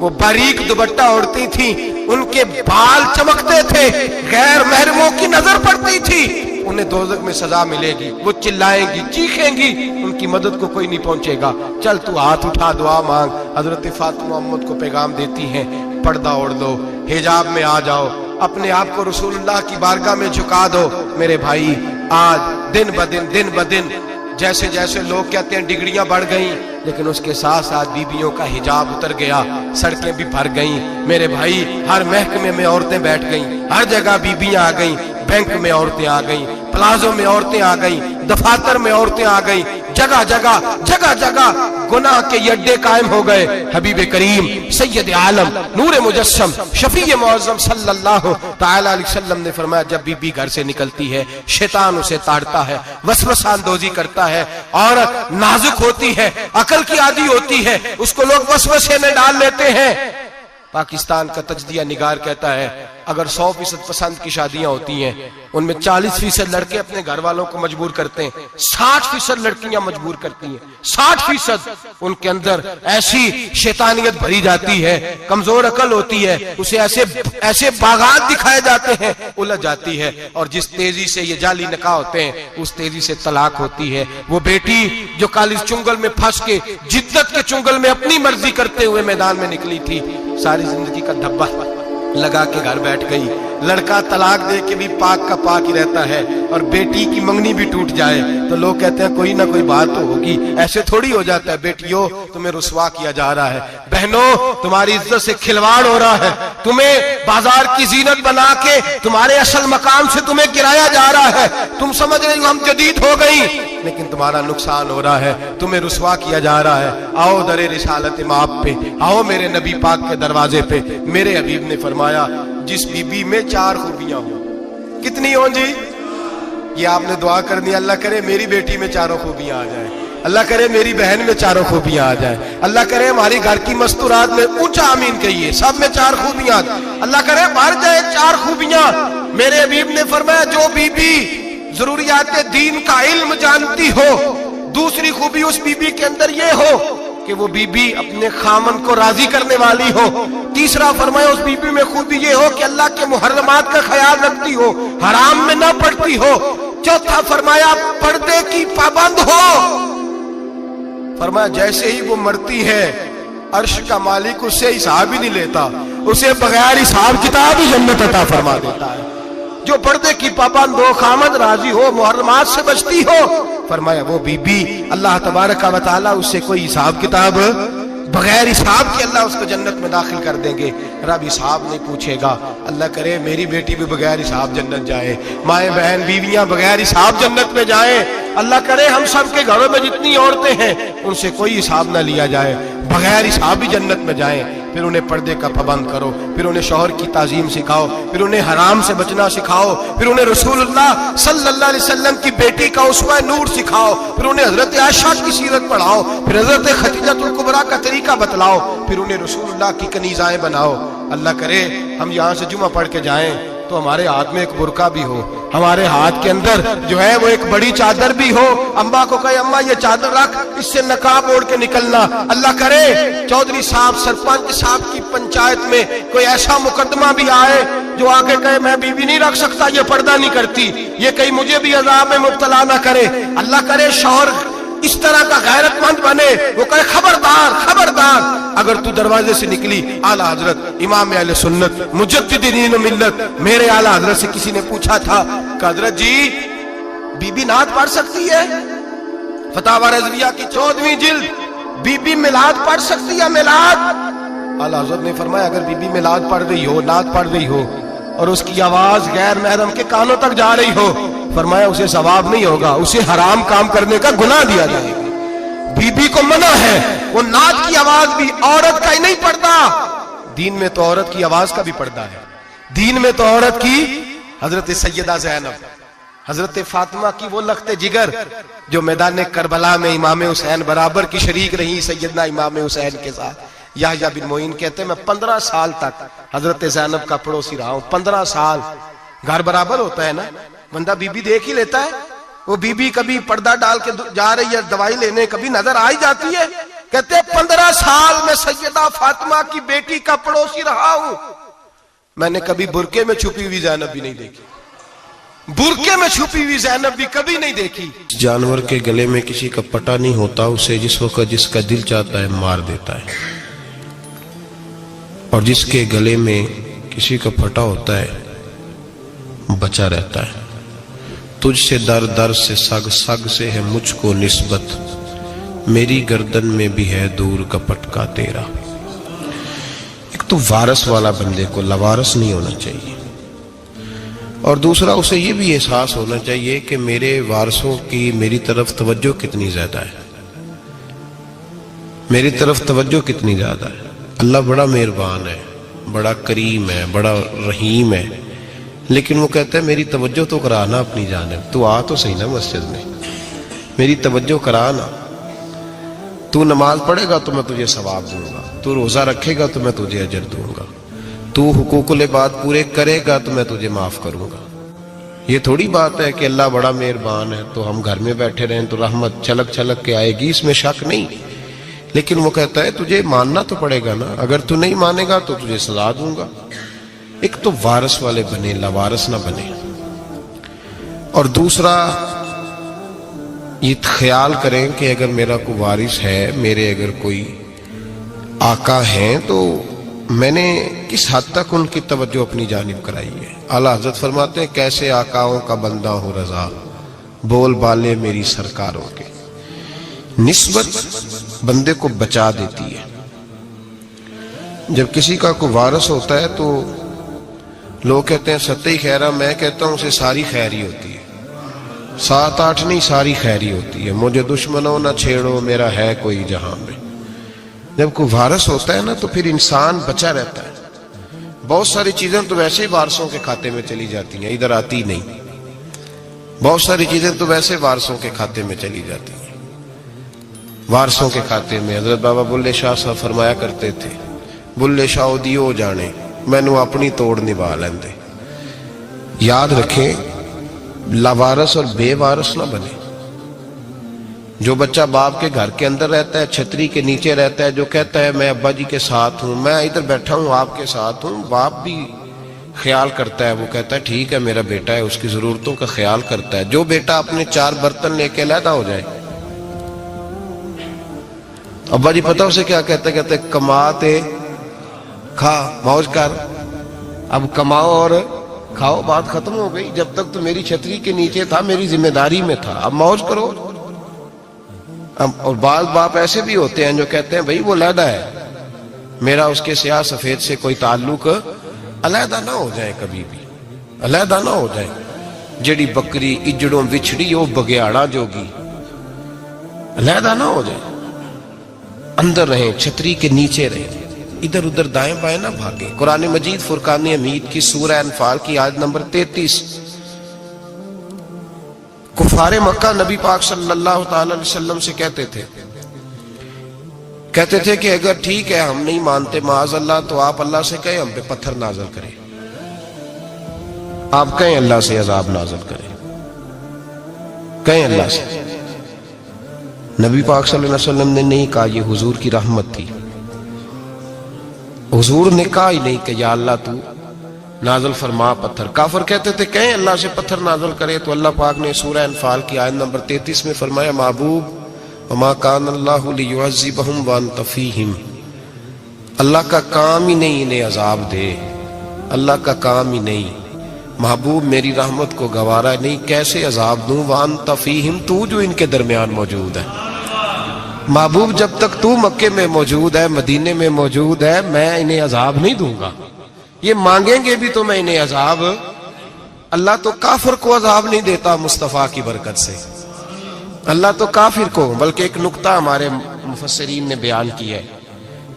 وہ باریک دوپٹہ اوڑھتی تھی، ان کے بال چمکتے تھے، غیر محرموں کی نظر پڑتی تھی، انہیں دوزخ میں سزا ملے گی، وہ چلائیں گی، چیخیں گی، ان کی مدد کو کوئی نہیں پہنچے گا۔ چل تو ہاتھ اٹھا دعا مانگ۔ حضرت فاطمہ امت کو پیغام دیتی ہیں، پردہ اوڑھ دو، حجاب میں آ جاؤ، اپنے آپ کو رسول اللہ کی بارگاہ میں جھکا دو۔ میرے بھائی، آج دن بدن جیسے جیسے لوگ کہتے ہیں ڈگریاں بڑھ گئیں، لیکن اس کے ساتھ ساتھ بیویوں کا حجاب اتر گیا، سڑکیں بھی بھر گئیں۔ میرے بھائی، ہر محکمے میں عورتیں بیٹھ گئیں، ہر جگہ بیویاں آ گئیں، بینک میں عورتیں آ گئیں، پلازوں میں عورتیں آ گئیں، دفاتر میں عورتیں آ گئیں، جگہ جگہ گناہ کے یہ اڈے قائم ہو گئے۔ حبیب کریم سید عالم نور مجسم شفیع معظم صلی اللہ تعالی علیہ وسلم نے فرمایا، جب بی بی گھر سے نکلتی ہے شیطان اسے تاڑتا ہے، وسوسہ اندوزی کرتا ہے، عورت نازک ہوتی ہے، عقل کی عادی ہوتی ہے، اس کو لوگ وسوسے میں ڈال لیتے ہیں۔ پاکستان کا تجزیہ نگار کہتا ہے اگر 100% پسند کی شادیاں ہوتی ہیں، ان میں 40% لڑکے اپنے گھر والوں کو مجبور کرتے ہیں، 60% لڑکیاں مجبور کرتی ہیں، 60% ان کے اندر ایسی شیطانیت بھری جاتی ہے، کمزور عقل ہوتی ہے، اسے ایسے باغات دکھائے جاتے ہیں، الجھ جاتی ہے، اور جس تیزی سے یہ جعلی نکاح ہوتے ہیں اس تیزی سے طلاق ہوتی ہے۔ وہ بیٹی جو کالج چنگل میں پھنس کے جدت کے چنگل میں اپنی مرضی کرتے ہوئے میدان میں نکلی تھی، ساری زندگی کا دھبا لگا کے گھر بیٹھ گئی۔ لڑکا طلاق دے کے بھی پاک کا پاک ہی رہتا ہے، اور بیٹی کی منگنی بھی ٹوٹ جائے تو لوگ کہتے ہیں کوئی نہ کوئی بات تو ہوگی، ایسے تھوڑی ہو جاتا ہے۔ بیٹیوں، تمہیں رسوا کیا جا رہا ہے، بہنوں تمہاری عزت سے کھلواڑ ہو رہا ہے، تمہیں بازار کی زینت بنا کے تمہارے اصل مقام سے تمہیں گرایا جا رہا ہے۔ تم سمجھ رہے ہو ہم جدید ہو گئی، لیکن تمہارا نقصان ہو رہا ہے، تمہیں رسوا کیا جا رہا ہے۔ آؤ در رسالت مآب پہ، آؤ میرے نبی پاک کے دروازے پہ۔ میرے حبیب نے فرمایا جس بی بی میں 4 خوبیاں ہوں، کتنی ہوں جی؟ یہ آپ نے دعا کرنی، اللہ کرے میری بیٹی میں 4 خوبیاں آ جائیں، اللہ کرے میری بہن میں 4 خوبیاں آ جائیں، اللہ کرے ہماری گھر کی مستورات میں اونچا آمین کہیے، سب میں 4 خوبیاں، اللہ کرے بھر جائے 4 خوبیاں۔ میرے حبیب نے فرمایا جو بی بی ضروریات دین کا علم جانتی ہو، دوسری خوبی اس بی بی کے اندر یہ ہو کہ وہ بی بی اپنے خامن کو راضی کرنے والی ہو، تیسرا فرمایا اس بی بی میں خوبی یہ ہو کہ اللہ کے محرمات کا خیال رکھتی ہو، حرام میں نہ پڑتی ہو، چوتھا فرمایا پردے کی پابند ہو۔ فرمایا جیسے ہی وہ مرتی ہے عرش کا مالک اس سے حساب ہی نہیں لیتا، اسے بغیر حساب کتاب ہی جنت عطا فرما دیتا ہے۔ جو پردے کی پابند ہو، خامد راضی ہو، محرمات سے بچتی ہو، فرمایا وہ بی بی اللہ تبارک و تعالی اس سے کوئی حساب کتاب بغیر حساب کے اللہ اس کو جنت میں داخل کر دیں گے۔ رب حساب نہیں پوچھے گا۔ اللہ کرے میری بیٹی بھی بغیر حساب جنت جائے، مائیں بہن بیویاں بغیر حساب جنت میں جائیں۔ اللہ کرے ہم سب کے گھروں میں جتنی عورتیں ہیں ان سے کوئی حساب نہ لیا جائے، بغیر حساب ہی جنت میں جائیں۔ پھر انہیں پردے کا پابند کرو، پھر انہیں شوہر کی تعظیم سکھاؤ، پھر انہیں حرام سے بچنا سکھاؤ، پھر انہیں رسول اللہ صلی اللہ علیہ وسلم کی بیٹی کا اسوہ نور سکھاؤ، پھر انہیں حضرت عائشہ کی سیرت پڑھاؤ، پھر حضرت خدیجہ الکبریٰ کا طریقہ بتلاؤ، پھر انہیں رسول اللہ کی کنیزائیں بناؤ۔ اللہ کرے ہم یہاں سے جمعہ پڑھ کے جائیں تو ہمارے ہاتھ میں ایک برقع بھی ہو، ہمارے ہاتھ کے اندر جو ہے وہ ایک بڑی چادر بھی ہو، اماں کو کہے اماں یہ چادر رکھ، اس سے نقاب اوڑھ کے نکلنا۔ اللہ کرے چودھری صاحب سرپنچ صاحب کی پنچایت میں کوئی ایسا مقدمہ بھی آئے جو آ کے کہے میں بیوی نہیں رکھ سکتا، یہ پردہ نہیں کرتی، یہ کہیں مجھے بھی عذاب میں مبتلا نہ کرے۔ اللہ کرے شوہر اس طرح کا غیرت مند بنے، وہ کہے خبردار خبردار، اگر تو دروازے سے نکلی اعلیٰ حضرت امام اہل سنت مجدد دین و ملت میرے اعلیٰ حضرت سے کسی نے پوچھا تھا کہ حضرت جی بی بی نعت پڑھ سکتی ہے؟ فتاوی رضویہ کی 14ویں جلد، بی بی میلاد پڑھ سکتی ہے؟ میلاد؟ اعلیٰ حضرت نے فرمایا اگر بی بی میلاد پڑھ رہی ہو، نعت پڑھ رہی ہو اور اس کی آواز غیر محرم کے کانوں تک جا رہی ہو، فرمایا اسے ثواب نہیں ہوگا، اسے حرام کام کرنے کا گناہ دیا جائے گا۔ بی بی کو منع ہے، وہ نعت کی آواز بھی عورت کا ہی نہیں پڑتا، دین میں تو عورت کی آواز کا بھی پردہ ہے، دین میں تو عورت کی حضرت سیدہ زینب حضرت فاطمہ کی وہ لخت جگر جو میدان کربلا میں امام حسین برابر کی شریک رہی سیدنا امام حسین کے ساتھ۔ یحییٰ بن معین کہتے ہیں میں 15 سال تک حضرت زینب کا پڑوسی رہا ہوں، 15 سال۔ گھر برابر ہوتا ہے نا، بندہ بی بی دیکھ ہی لیتا ہے، وہ بی بی کبھی پردہ ڈال کے جا رہی ہے دوائی لینے، کبھی نظر آ ہی جاتی ہے، کہتے 15 سال میں سیدہ فاطمہ کی بیٹی کا پڑوسی رہا ہوں، میں نے کبھی برقعے میں چھپی ہوئی زینب بھی نہیں دیکھی، برقعے میں چھپی ہوئی زینب بھی کبھی نہیں دیکھی۔ جانور کے گلے میں کسی کا پٹا نہیں ہوتا، اسے جس وقت جس کا دل چاہتا ہے مار دیتا ہے، اور جس کے گلے میں کسی کا پھٹا ہوتا ہے بچا رہتا ہے۔ تجھ سے در در سے سگ، سگ سے ہے مجھ کو نسبت، میری گردن میں بھی ہے دور کا پٹکا تیرا۔ ایک تو وارث والا بندے کو لوارث نہیں ہونا چاہیے، اور دوسرا اسے یہ بھی احساس ہونا چاہیے کہ میرے وارثوں کی میری طرف توجہ کتنی زیادہ ہے، میری طرف توجہ کتنی زیادہ ہے۔ اللہ بڑا مہربان ہے، بڑا کریم ہے، بڑا رحیم ہے، لیکن وہ کہتا ہے میری توجہ تو کرانا اپنی جانب، تو آ تو صحیح نا مسجد میں، میری توجہ کرانا، تو نماز پڑھے گا تو میں تجھے ثواب دوں گا، تو روزہ رکھے گا تو میں تجھے اجر دوں گا، تو حقوق العباد پورے کرے گا تو میں تجھے معاف کروں گا۔ یہ تھوڑی بات ہے کہ اللہ بڑا مہربان ہے تو ہم گھر میں بیٹھے رہیں تو رحمت چھلک چھلک کے آئے گی، اس میں شک نہیں، لیکن وہ کہتا ہے تجھے ماننا تو پڑے گا نا، اگر تو نہیں مانے گا تو تجھے سزا دوں گا۔ ایک تو وارث والے بنے، لوارث نہ بنے، اور دوسرا یہ خیال کریں کہ اگر میرا کوئی وارث ہے، میرے اگر کوئی آقا ہیں، تو میں نے کس حد تک ان کی توجہ اپنی جانب کرائی ہے۔ اعلیٰ حضرت فرماتے ہیں کیسے آقاؤں کا بندہ ہوں رضا، بول بالے میری سرکاروں کے۔ نسبت بندے کو بچا دیتی ہے۔ جب کسی کا کوئی وارث ہوتا ہے تو لوگ کہتے ہیں ستّی خیرہ، میں کہتا ہوں اسے ساری خیر ہی ہوتی ہے، 7-8 نہیں، ساری خیر ہی ہوتی ہے۔ مجھے دشمنوں نہ چھیڑو، میرا ہے کوئی جہاں میں۔ جب کوئی وارث ہوتا ہے نا تو پھر انسان بچا رہتا ہے۔ بہت ساری چیزیں تو ویسے ہی وارثوں کے کھاتے میں چلی جاتی ہیں، ادھر آتی نہیں۔ بہت ساری چیزیں تو ویسے وارثوں کے کھاتے میں چلی جاتی ہیں، وارثوں کے کھاتے میں۔ حضرت بابا بلے شاہ صاحب فرمایا کرتے تھے، بلے شاہ دیو جانے مینوں اپنی توڑ نبھا لیندے۔ یاد رکھیں لاوارث اور بے وارث نہ بنے۔ جو بچہ باپ کے گھر کے اندر رہتا ہے، چھتری کے نیچے رہتا ہے، جو کہتا ہے میں ابا جی کے ساتھ ہوں، میں ادھر بیٹھا ہوں آپ کے ساتھ ہوں، باپ بھی خیال کرتا ہے، وہ کہتا ہے ٹھیک ہے میرا بیٹا ہے، اس کی ضرورتوں کا خیال کرتا ہے۔ جو بیٹا اپنے 4 برتن لے کے علیحدہ ہو جائے، ابا جی پتہ اسے کیا کہتے کہتے کماتے کھا موج کر، اب کماؤ اور کھاؤ، بات ختم ہو گئی۔ جب تک تو میری چھتری کے نیچے تھا، میری ذمہ داری میں تھا، اب موج کرو۔ اور بعض باپ ایسے بھی ہوتے ہیں جو کہتے ہیں بھائی وہ علیحدہ ہے، میرا اس کے سیاہ سفید سے کوئی تعلق، علیحدہ نہ ہو جائے، کبھی بھی علیحدہ نہ ہو جائے۔ جڑی بکری اجڑوں بچھڑی وہ بگیاڑا جوگی، علیحدہ نہ ہو جائے، اندر رہیں، چھتری کے نیچے رہیں، ادھر ادھر دائیں بائیں نہ بھاگیں۔ قرآن مجید فرقان حمید کی سورہ انفال کی آیت نمبر 33، کفار مکہ نبی پاک صلی اللہ تعالی علیہ وسلم سے کہتے تھے کہ اگر ٹھیک ہے ہم نہیں مانتے معاذ اللہ، تو آپ اللہ سے کہیں ہم پہ پتھر نازل کریں، آپ کہیں اللہ سے عذاب نازل کریں، کہیں اللہ سے۔ نبی پاک صلی اللہ علیہ وسلم نے نہیں کہا، یہ حضور کی رحمت تھی، حضور نے کہا ہی نہیں کہ یا اللہ تو نازل فرما پتھر۔ کافر کہتے تھے کہیں اللہ سے پتھر نازل کرے، تو اللہ پاک نے سورہ انفال کی آیت نمبر 33 میں فرمایا محبوب وما کان اللہ لیعذبہم وانت فیہم، اللہ کا کام ہی نہیں انہیں عذاب دے، اللہ کا کام ہی نہیں، محبوب میری رحمت کو گوارا نہیں، کیسے عذاب دوں، وانت فیہم، تو جو ان کے درمیان موجود ہے۔ محبوب جب تک تو مکے میں موجود ہے، مدینے میں موجود ہے، میں انہیں عذاب نہیں دوں گا، یہ مانگیں گے بھی تو میں انہیں عذاب، اللہ تو کافر کو عذاب نہیں دیتا مصطفیٰ کی برکت سے، اللہ تو کافر کو۔ بلکہ ایک نکتہ ہمارے مفسرین نے بیان کیا ہے،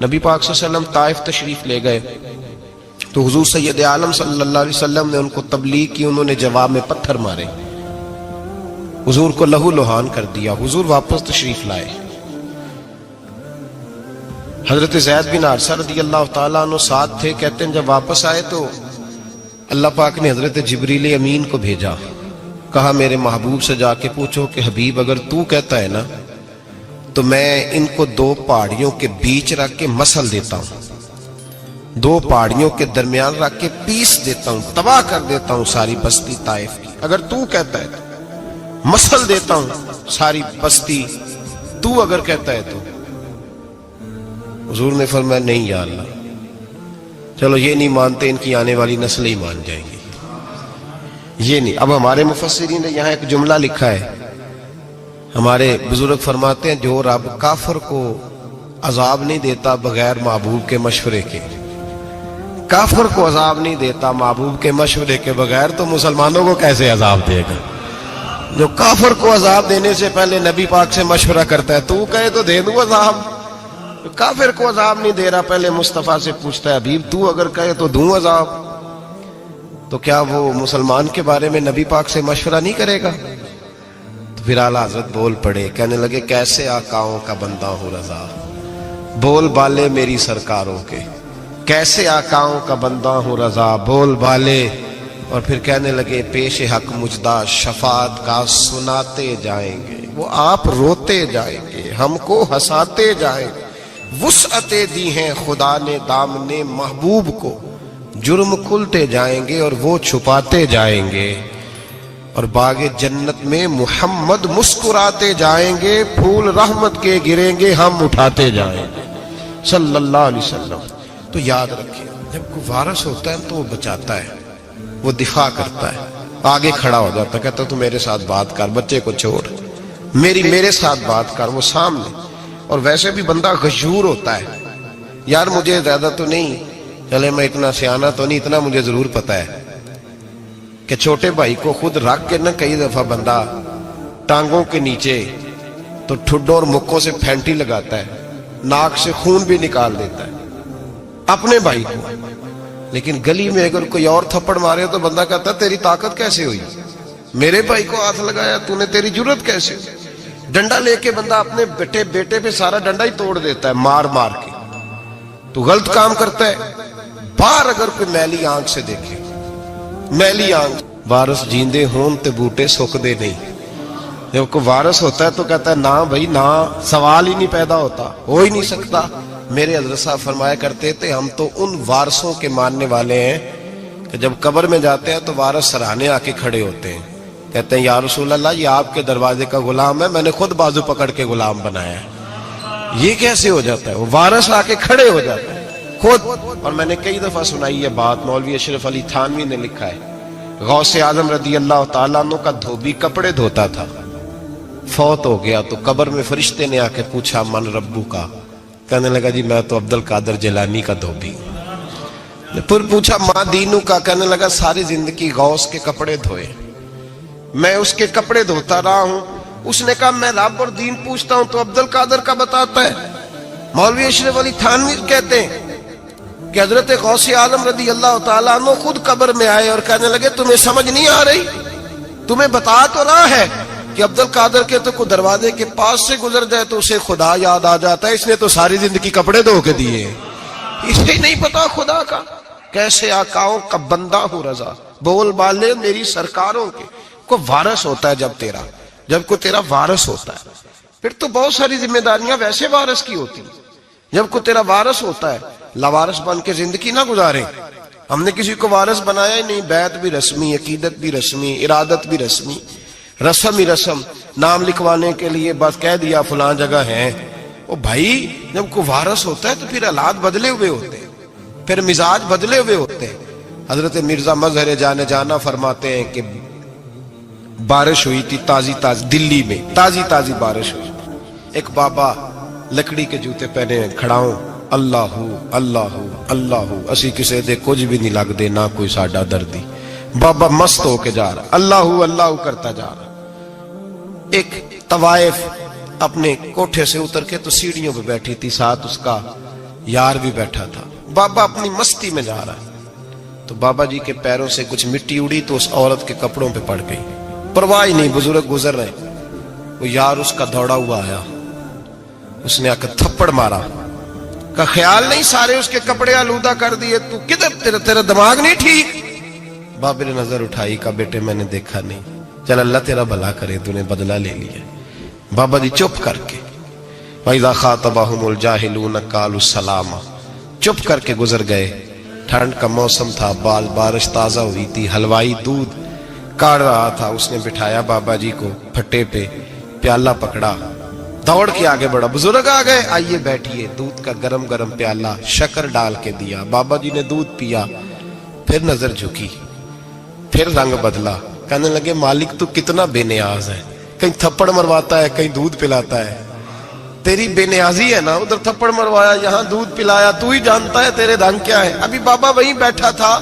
نبی پاک صلی اللہ علیہ وسلم طائف تشریف لے گئے تو حضور سید عالم صلی اللہ علیہ وسلم نے ان کو تبلیغ کی، انہوں نے جواب میں پتھر مارے، حضور کو لہو لہان کر دیا، حضور واپس تشریف لائے۔ حضرت زید بن حارثہ رضی اللہ تعالیٰ عنہ ساتھ تھے، کہتے ہیں جب واپس آئے تو اللہ پاک نے حضرت جبریل امین کو بھیجا، کہا میرے محبوب سے جا کے پوچھو کہ حبیب اگر تو کہتا ہے نا تو میں ان کو دو پہاڑیوں کے بیچ رکھ کے مسل دیتا ہوں, دو پہاڑیوں کے درمیان رکھ کے پیس دیتا ہوں, تباہ کر دیتا ہوں ساری بستی طائف کی. اگر تو کہتا ہے تو مسل دیتا ہوں ساری بستی, تو اگر کہتا ہے تو. حضور نے فرمایا نہیں یا اللہ, چلو یہ نہیں مانتے, ان کی آنے والی نسلیں ہی مان جائیں گی. یہ نہیں. اب ہمارے مفسرین نے یہاں ایک جملہ لکھا ہے, ہمارے بزرگ فرماتے ہیں جو رب کافر کو عذاب نہیں دیتا بغیر محبوب کے مشورے کے, کافر کو عذاب نہیں دیتا محبوب کے مشورے کے بغیر, تو مسلمانوں کو کیسے عذاب دے گا؟ جو کافر کو عذاب دینے سے پہلے نبی پاک سے مشورہ کرتا ہے, تو کہے تو دے دوں عذاب. کافر کو عذاب نہیں دے رہا, پہلے مصطفیٰ سے پوچھتا ہے حبیب تو اگر کہے تو دوں عذاب, تو کیا وہ مسلمان کے بارے میں نبی پاک سے مشورہ نہیں کرے گا؟ تو پھر اعلیٰ حضرت بول پڑے, کہنے لگے کیسے آقاؤں کا بندہ ہو رضا, بول بالے میری سرکاروں کے, کیسے آقاؤں کا بندہ ہوں رضا, بول بالے. اور پھر کہنے لگے پیش حق مجدہ شفاعت کا سناتے جائیں گے, وہ آپ روتے جائیں گے, ہم کو ہنساتے جائیں گے. وسعتیں دی ہیں خدا نے دامنے محبوب کو, جرم کھلتے جائیں گے اور وہ چھپاتے جائیں گے. اور باغ جنت میں محمد مسکراتے جائیں گے, پھول رحمت کے گریں گے, ہم اٹھاتے جائیں گے صلی اللہ علیہ وسلم. تو یاد رکھیں, جب کوئی وارث ہوتا ہے تو وہ بچاتا ہے, وہ دفاع کرتا ہے, آگے کھڑا ہو جاتا ہے, کہتا ہے تو میرے ساتھ بات کر, بچے کو چھوڑ, میرے ساتھ بات کر, وہ سامنے. اور ویسے بھی بندہ غشور ہوتا ہے, یار مجھے زیادہ تو نہیں, چلے میں اتنا سیانا تو نہیں, اتنا مجھے ضرور پتا ہے کہ چھوٹے بھائی کو خود رکھ کے نہ کئی دفعہ بندہ ٹانگوں کے نیچے تو ٹھڈوں اور مکوں سے پھینٹی لگاتا ہے, ناک سے خون بھی نکال دیتا ہے اپنے بھائی کو. لیکن گلی میں اگر کوئی اور تھپڑ مارے تو بندہ کہتا ہے تیری طاقت کیسے ہوئی, میرے بھائی کو ہاتھ لگایا تو نے, تیری جرت کیسے ہوئی. ڈنڈا لے کے بندہ اپنے بیٹے پہ سارا ڈنڈا ہی توڑ دیتا ہے مار مار کے, تو غلط کام کرتا ہے. باہر اگر کوئی میلی آنکھ سے دیکھے, میلی آنکھ, وارث جیندے ہون تے بوٹے سکدے نہیں. جب کوئی وارث ہوتا ہے تو کہتا ہے نہ بھائی نہ, سوال ہی نہیں پیدا ہوتا, ہو ہی نہیں سکتا. میرے حضرت صاحب فرمایا کرتے تھے ہم تو ان وارثوں کے ماننے والے ہیں کہ جب قبر میں جاتے ہیں تو وارث سراہنے آ کے کھڑے ہوتے ہیں, کہتے ہیں یا رسول اللہ یہ آپ کے دروازے کا غلام ہے, میں نے خود بازو پکڑ کے غلام بنایا ہے. یہ کیسے ہو جاتا ہے؟ وہ وارث آ کے کھڑے ہو جاتا ہے خود. اور میں نے کئی دفعہ سنائی یہ بات, مولوی اشرف علی تھانوی نے لکھا ہے, غوث اعظم رضی اللہ تعالیٰ عنہ کا دھوبی کپڑے دھوتا تھا, فوت ہو گیا تو قبر میں فرشتے نے آ کے پوچھا من ربو کا, کہنے لگا جی میں تو عبد القادر جیلانی کا دھوبی. پھر پوچھا ماں دینو کا, کہنے لگا ساری زندگی غوث کے کپڑے دھوئے, میں اس کے کپڑے دھوتا رہا ہوں. اس نے کہا میں رب اور دین پوچھتا ہوں تو عبد القادر کا بتاتا ہے. مولوی اشرف علی تھانوی کہتے ہیں کہ حضرت غوث اعظم رضی اللہ تعالیٰ عنہ خود قبر میں آئے اور کہنے لگے تمہیں سمجھ نہیں آ رہی, تمہیں بتا تو رہا ہے کہ عبد القادر کے تو کوئی دروازے کے پاس سے گزر جائے تو اسے خدا یاد آ جاتا ہے, اس نے تو ساری زندگی کپڑے دھو کے دیے, اسے نہیں پتا خدا کا. کیسے آقاؤں کا بندہ ہوں رضا, بول بالے میری سرکاروں کے. کوئی وارث ہوتا ہے جب کوئی تیرا وارث ہوتا ہے پھر تو بہت ساری ذمہ داریاں ویسے وارث کی ہوتی ہیں. جب کوئی تیرا وارث ہوتا ہے لاوارث بن کے زندگی نہ گزارے. ہم نے کسی کو وارث بنایا ہی نہیں, بیعت بھی رسمی, عقیدت بھی رسمی, ارادت بھی رسمی, رسم ہی رسم, نام لکھوانے کے لیے بس کہہ دیا فلاں جگہ ہے. او بھائی جب کوئی وارث ہوتا ہے تو پھر حالات بدلے ہوئے ہوتے ہیں, پھر مزاج بدلے ہوئے ہوتے ہیں. حضرت مرزا مظہر جانا فرماتے ہیں کہ بارش ہوئی تھی تازی دلی میں تازی بارش ہوئی. ایک بابا لکڑی کے جوتے پہنے کھڑا ہوں, اللہ اللہ اللہ, اسی کسے دے کچھ بھی نہیں لگ دے, نہ کوئی ساڈا دردی. بابا مست ہو کے جا رہا, اللہ اللہ کرتا جا رہا. ایک طوائف اپنے کوٹھے سے اتر کے تو سیڑھیوں پہ بیٹھی تھی, ساتھ اس کا یار بھی بیٹھا تھا. بابا اپنی مستی میں جا رہا ہے تو بابا جی کے پیروں سے کچھ مٹی اڑی تو اس عورت کے کپڑوں پہ پڑ گئی. پرواہ نہیں, بزرگ گزر رہے, وہ یار اس کا دوڑا ہوا آیا, اس نے آ کر تھپڑ مارا, کا خیال نہیں سارے اس کے کپڑے آلودہ کر دیے, تو کدھر تیرا دماغ نہیں ٹھیک. بابا نے نظر اٹھائی, کا بیٹے میں نے دیکھا نہیں, چل اللہ تیرا بھلا کرے, تو نے بدلہ لے لیا. بابا جی چپ کر کے وَإِذَا خَاطَبَهُمُ الْجَاهِلُونَ قَالُوا سَلَامًا، چپ کر کے گزر گئے۔ ٹھنڈ کا موسم تھا، بارش تازہ ہوئی تھی، حلوائی دودھ کاڑ رہا تھا، اس نے بٹھایا بابا جی کو پھٹے پہ، پیالہ پکڑا، دوڑ کے آگے بڑھا، بزرگ آ گئے، آئیے بیٹھیے، دودھ کا گرم گرم پیالہ شکر ڈال کے دیا، بابا جی نے دودھ پیا، پھر نظر جھکی، پھر رنگ بدلا، کہنے لگے مالک تو کتنا بے نیاز ہے، کہیں تھپڑ مرواتا ہے، کہیں دودھ پلاتا ہے، تیری بے نیازی ہے نا، ادھر تھپڑ مروایا، یہاں دودھ پلایا، تو ہی جانتا ہے تیرے رنگ کیا ہے۔ ابھی بابا وہیں بیٹھا تھا،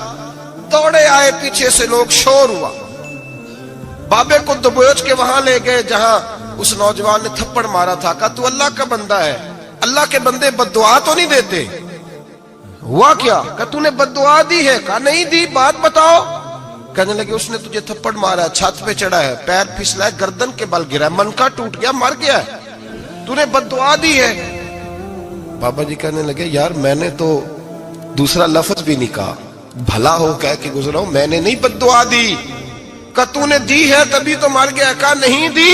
دوڑے آئے پیچھے سے لوگ، شور ہوا، بابے کو دبوچ کے وہاں لے گئے جہاں اس نوجوان نے تھپڑ مارا تھا، کہا تو اللہ کا بندہ ہے، اللہ کے بندے بد دعا تو نہیں دیتے؟ ہوا کیا؟ کہا تو نے بد دعا دی ہے؟ کہا نہیں دی، بات بتاؤ۔ کہنے لگے اس نے تجھے تھپڑ مارا ہے، چھت پہ چڑھا ہے، پیر پھسلا ہے، گردن کے بل گرا ہے، منکا ٹوٹ گیا، مر گیا ہے، تو نے بد دعا دی ہے۔ بابا جی کہنے لگے یار میں نے تو دوسرا لفظ بھی نہیں کہا، بھلا ہو کہہ کے گزرا ہوں، میں نے نہیں بد دعا دی۔ کہا تو نے دی ہے تبھی تو مر گیا۔ کہا نہیں دی۔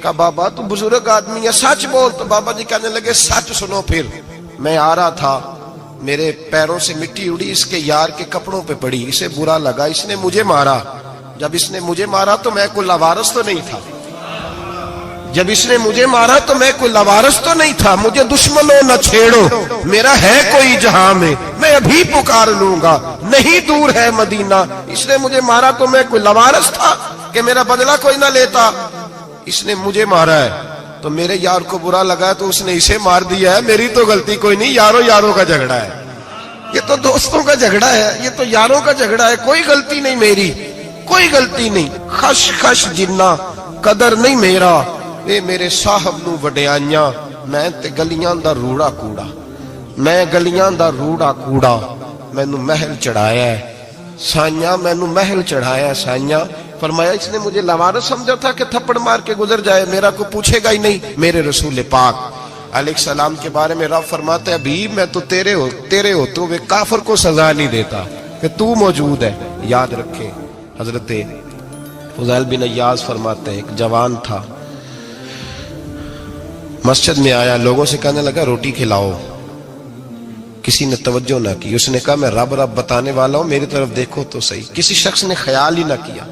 کہا بابا تو بزرگ آدمی ہے، سچ بول۔ تو بابا جی کہنے لگے سچ سنو، پھر میں آ رہا تھا، میرے پیروں سے مٹی اڑی، اس کے یار کے کپڑوں پہ پڑی، اسے برا لگا، اس نے مجھے مارا، جب اس نے مجھے مارا تو میں کوئی لاوارث تو نہیں تھا، جب اس نے مجھے مارا تو میں کوئی لاوارث تو نہیں تھا، مجھے دشمنوں نہ چھیڑو، میرا ہے کوئی جہاں میں ابھی پکار لوں گا، نہیں دور ہے مدینہ، اس نے مجھے مارا تو میں کوئی لاوارث تھا کہ میرا بدلہ کوئی نہ لیتا، اس نے مجھے مارا ہے تو میرے یار کو برا لگا تو اس نے اسے مار دیا ہے، میری تو غلطی کوئی نہیں، یاروں کا جھگڑا ہے، یہ تو دوستوں کا جھگڑا ہے، یہ تو یاروں کا جھگڑا ہے، کوئی غلطی نہیں میری، کوئی غلطی نہیں، خش خش جنہ قدر نہیں میرا، اے میرے صاحب نو وڈیائیاں، میں تے گلیاں دا روڑا کوڑا، میں گلیاں دا روڑا کوڑا، میں نو محل چڑھایا ہے سائیاں، میں نو محل چڑھایا ہے سائیاں۔ فرمایا اس نے مجھے لوارث سمجھا تھا کہ تھپڑ مار کے گزر جائے، میرا کو پوچھے گا ہی نہیں۔ میرے رسول پاک علیہ السلام کے بارے میں رب فرماتا ہے ابھی میں تو تیرے ہوتے ہوئے کافر کو سزا نہیں دیتا کہ تو موجود ہے۔ یاد رکھیں حضرت فضیل بن عیاض فرماتے ہیں ایک جوان تھا، مسجد میں آیا، لوگوں سے کہنے لگا روٹی کھلاؤ، کسی نے توجہ نہ کی، اس نے کہا میں رب بتانے والا ہوں، میری طرف دیکھو تو صحیح، کسی شخص نے خیال ہی نہ کیا۔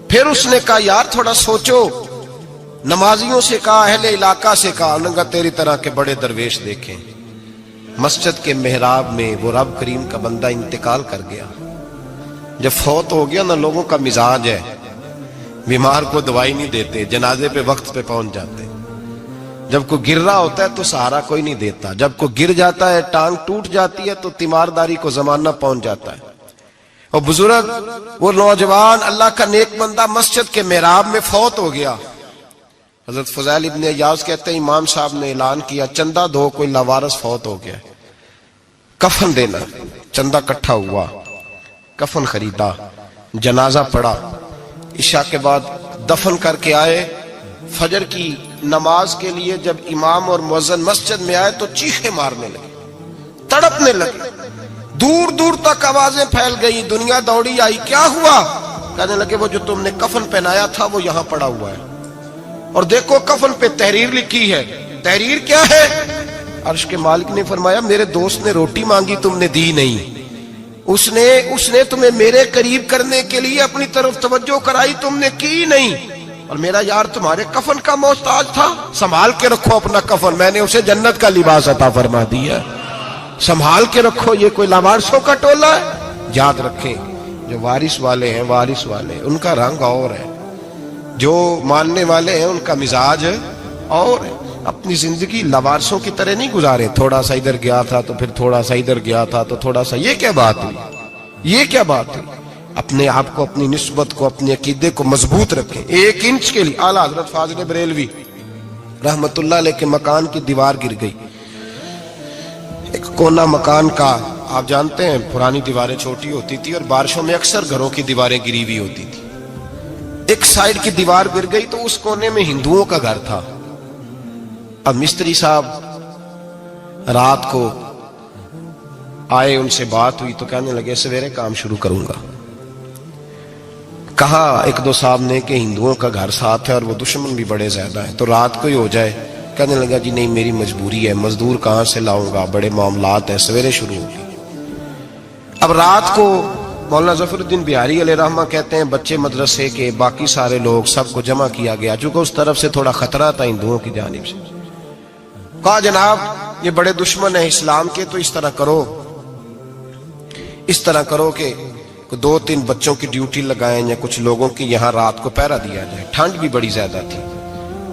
پھر اس نے کہا یار تھوڑا سوچو، نمازیوں سے کہا، اہل علاقہ سے کہا، انہوں نے کہا تیری طرح کے بڑے درویش دیکھیں۔ مسجد کے محراب میں وہ رب کریم کا بندہ انتقال کر گیا، جب فوت ہو گیا نا، لوگوں کا مزاج ہے بیمار کو دوائی نہیں دیتے، جنازے پہ وقت پہ پہنچ جاتے، جب کوئی گر رہا ہوتا ہے تو سہارا کوئی نہیں دیتا، جب کوئی گر جاتا ہے ٹانگ ٹوٹ جاتی ہے تو تیمارداری کو زمانہ پہنچ جاتا ہے۔ اور بزرگ وہ نوجوان اللہ کا نیک بندہ مسجد کے محراب میں فوت ہو گیا۔ حضرت فضیل ابن عیاض کہتے ہیں امام صاحب نے اعلان کیا چندہ دو، کوئی لاوارث فوت ہو گیا، کفن دینا، چندہ کٹھا ہوا، کفن خریدا، جنازہ پڑا، عشاء کے بعد دفن کر کے آئے، فجر کی نماز کے لیے جب امام اور مؤذن مسجد میں آئے تو چیخیں مارنے لگے، تڑپنے لگے، دور دور تک آوازیں پھیل گئی، دنیا دوڑی آئی، کیا ہوا؟ کہنے لگے وہ جو تم نے کفن پہنایا تھا وہ یہاں پڑا ہوا ہے، اور دیکھو کفن پہ تحریر لکھی ہے۔ تحریر کیا ہے؟ عرش کے مالک نے فرمایا میرے دوست نے روٹی مانگی تم نے دی نہیں، اس نے تمہیں میرے قریب کرنے کے لیے اپنی طرف توجہ کرائی، تم نے کی نہیں، اور میرا یار تمہارے کفن کا محتاج تھا، سنبھال کے رکھو اپنا کفن، میں نے اسے جنت کا لباس عطا فرما دیا، سنبھال کے رکھو، یہ کوئی لاوارثوں کا ٹولہ ہے۔ یاد رکھیں جو وارث والے ہیں، وارث والے ان کا رنگ اور ہے، جو ماننے والے ہیں ان کا مزاج اور ہے، اپنی زندگی لاوارثوں کی طرح نہیں گزارے، تھوڑا سا ادھر گیا تھا تو پھر تھوڑا سا ادھر گیا تھا تو تھوڑا سا، یہ کیا بات ہوئی، یہ کیا بات ہوئی؟ اپنے آپ کو، اپنی نسبت کو، اپنے عقیدے کو مضبوط رکھیں۔ 1 انچ کے لیے اعلیٰ حضرت فاضل بریلوی رحمت اللہ علیہ کے مکان کی دیوار گر گئی، ایک کونا مکان کا، آپ جانتے ہیں پرانی دیواریں چھوٹی ہوتی تھی اور بارشوں میں اکثر گھروں کی دیواریں گری ہوئی ہوتی تھی، ایک سائیڈ کی دیوار گر گئی تو اس کونے میں ہندوؤں کا گھر تھا۔ اب مستری صاحب رات کو آئے، ان سے بات ہوئی تو کہنے لگے سویرے کام شروع کروں گا۔ کہا 1-2 صاحب نے کہ ہندوؤں کا گھر ساتھ ہے اور وہ دشمن بھی بڑے زیادہ ہیں، تو رات کو ہی ہو جائے، کہنے لگا جی نہیں میری مجبوری ہے، مزدور کہاں سے لاؤں گا، بڑے معاملات ہیں، سویرے شروع ہوگی۔ اب رات کو مولانا ظفر الدین بہاری علیہ رحمہ کہتے ہیں بچے مدرسے کے باقی سارے لوگ سب کو جمع کیا گیا، چونکہ اس طرف سے تھوڑا خطرہ تھا ہندوؤں کی جانب سے۔ کہا جناب یہ بڑے دشمن ہیں اسلام کے، تو اس طرح کرو کہ 2-3 بچوں کی ڈیوٹی لگائیں یا کچھ لوگوں کی یہاں رات کو پہرا دیا جائے۔ ٹھنڈ بھی بڑی زیادہ تھی،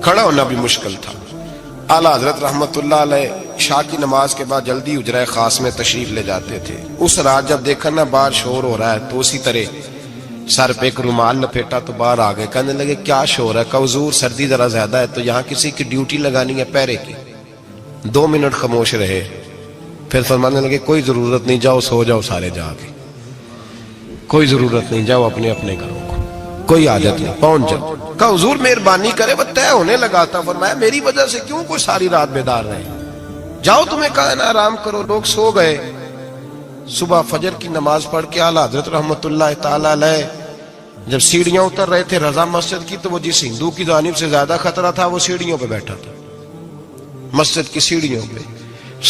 کھڑا ہونا بھی مشکل تھا۔ اعلیٰ حضرت رحمت اللہ علیہ عشاء کی نماز کے بعد جلدی حجرہ خاص میں تشریف لے جاتے تھے۔ اس رات جب دیکھا نا باہر شور ہو رہا ہے تو اسی طرح سر پہ ایک رومال لپیٹا تو باہر آ گئے، کہنے لگے کیا شور ہے؟ کہا حضور سردی ذرا زیادہ ہے تو یہاں کسی کی ڈیوٹی لگانی ہے پہرے کی۔ 2 منٹ خاموش رہے، پھر فرمانے لگے کوئی ضرورت نہیں، جاؤ سو جاؤ سارے جا کے، کوئی ضرورت نہیں، جاؤ اپنے اپنے گھروں کو، کوئی حاجت نہیں، پہنچ جاؤ۔ کہا حضور مہربانی کرے، وہ طے ہونے لگا تھا۔ فرمایا میری وجہ سے کیوں کوئی ساری رات بیدار رہے، جاؤ تمہیں کہا نا آرام کرو۔ لوگ سو گئے۔ صبح فجر کی نماز پڑھ کے اعلیٰ حضرت رحمت اللہ تعالی علیہ جب سیڑھیاں اتر رہے تھے رضا مسجد کی، تو وہ جس ہندو کی جانب سے زیادہ خطرہ تھا وہ سیڑھیوں پہ بیٹھا تھا، مسجد کی سیڑھیوں پہ۔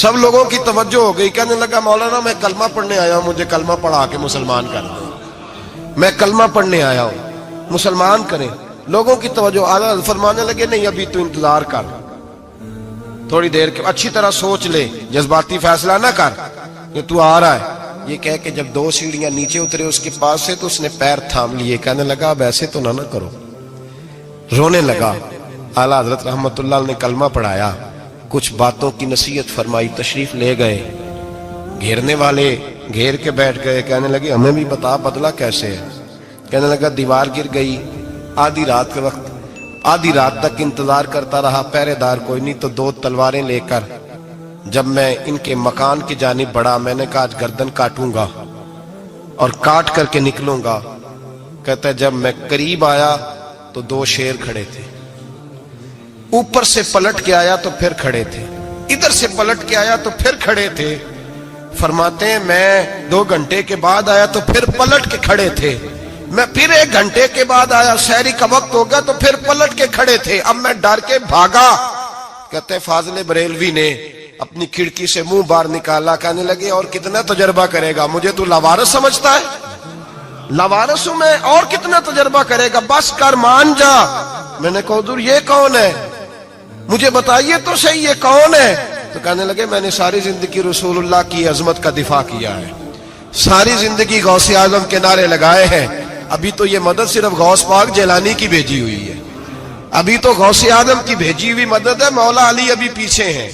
سب لوگوں کی توجہ ہو گئی، کہنے لگا مولانا میں کلمہ پڑھنے آیا ہوں، مجھے کلمہ پڑھا کے مسلمان کر دیں، میں کلمہ پڑھنے آیا ہوں، مسلمان کریں۔ لوگوں کی توجہ، اعلیٰ فرمانے لگے نہیں ابھی تو انتظار کر، تھوڑی دیر کے اچھی طرح سوچ لے، جذباتی فیصلہ نہ کر کہ تو آ رہا ہے۔ یہ کہہ کے جب 2 سیڑھیاں نیچے اترے اس کے پاس سے تو اس نے پیر تھام لیے، کہنے لگا اب ایسے تو نہ کرو، رونے لگا۔ اعلیٰ حضرت رحمت اللہ نے کلمہ پڑھایا، کچھ باتوں کی نصیحت فرمائی، تشریف لے گئے۔ گھیرنے والے گھیر کے بیٹھ گئے، کہنے لگے ہمیں بھی بتا بدلہ کیسے ہے۔ کہنے لگا دیوار گر گئی، آدھی رات کے وقت، آدھی رات تک انتظار کرتا رہا، پہرے دار کوئی نہیں، تو 2 تلواریں لے کر جب میں ان کے مکان کی جانب بڑھا، میں نے کہا آج گردن کاٹوں گا اور کاٹ کر کے نکلوں گا۔ کہتا ہے جب میں قریب آیا تو 2 شیر کھڑے تھے، اوپر سے پلٹ کے آیا تو پھر کھڑے تھے، ادھر سے پلٹ کے آیا تو پھر کھڑے تھے۔ فرماتے ہیں میں 2 گھنٹے کے بعد آیا تو پھر پلٹ کے کھڑے تھے، میں پھر 1 گھنٹے کے بعد آیا، سحری کا وقت ہو گیا تو پھر پلٹ کے کھڑے تھے، اب میں ڈر کے بھاگا۔ کہتے فاضل بریلوی نے اپنی کھڑکی سے منہ باہر نکالا، کہنے لگے اور کتنا تجربہ کرے گا، مجھے تو لاوارث سمجھتا ہے، لاوارث ہوں میں، اور کتنا تجربہ کرے گا، بس کر مان جا۔ میں نے کہا حضور یہ کون ہے، مجھے بتائیے تو صحیح یہ کون ہے۔ تو کہنے لگے میں نے ساری زندگی رسول اللہ کی عظمت کا دفاع کیا ہے، ساری زندگی غوث اعظم کے نعرے لگائے ہیں، ابھی تو یہ مدد صرف غوث پاک جیلانی کی بھیجی ہوئی ہے، ابھی تو غوث اعظم کی بھیجی ہوئی مدد ہے، مولا علی ابھی پیچھے ہیں،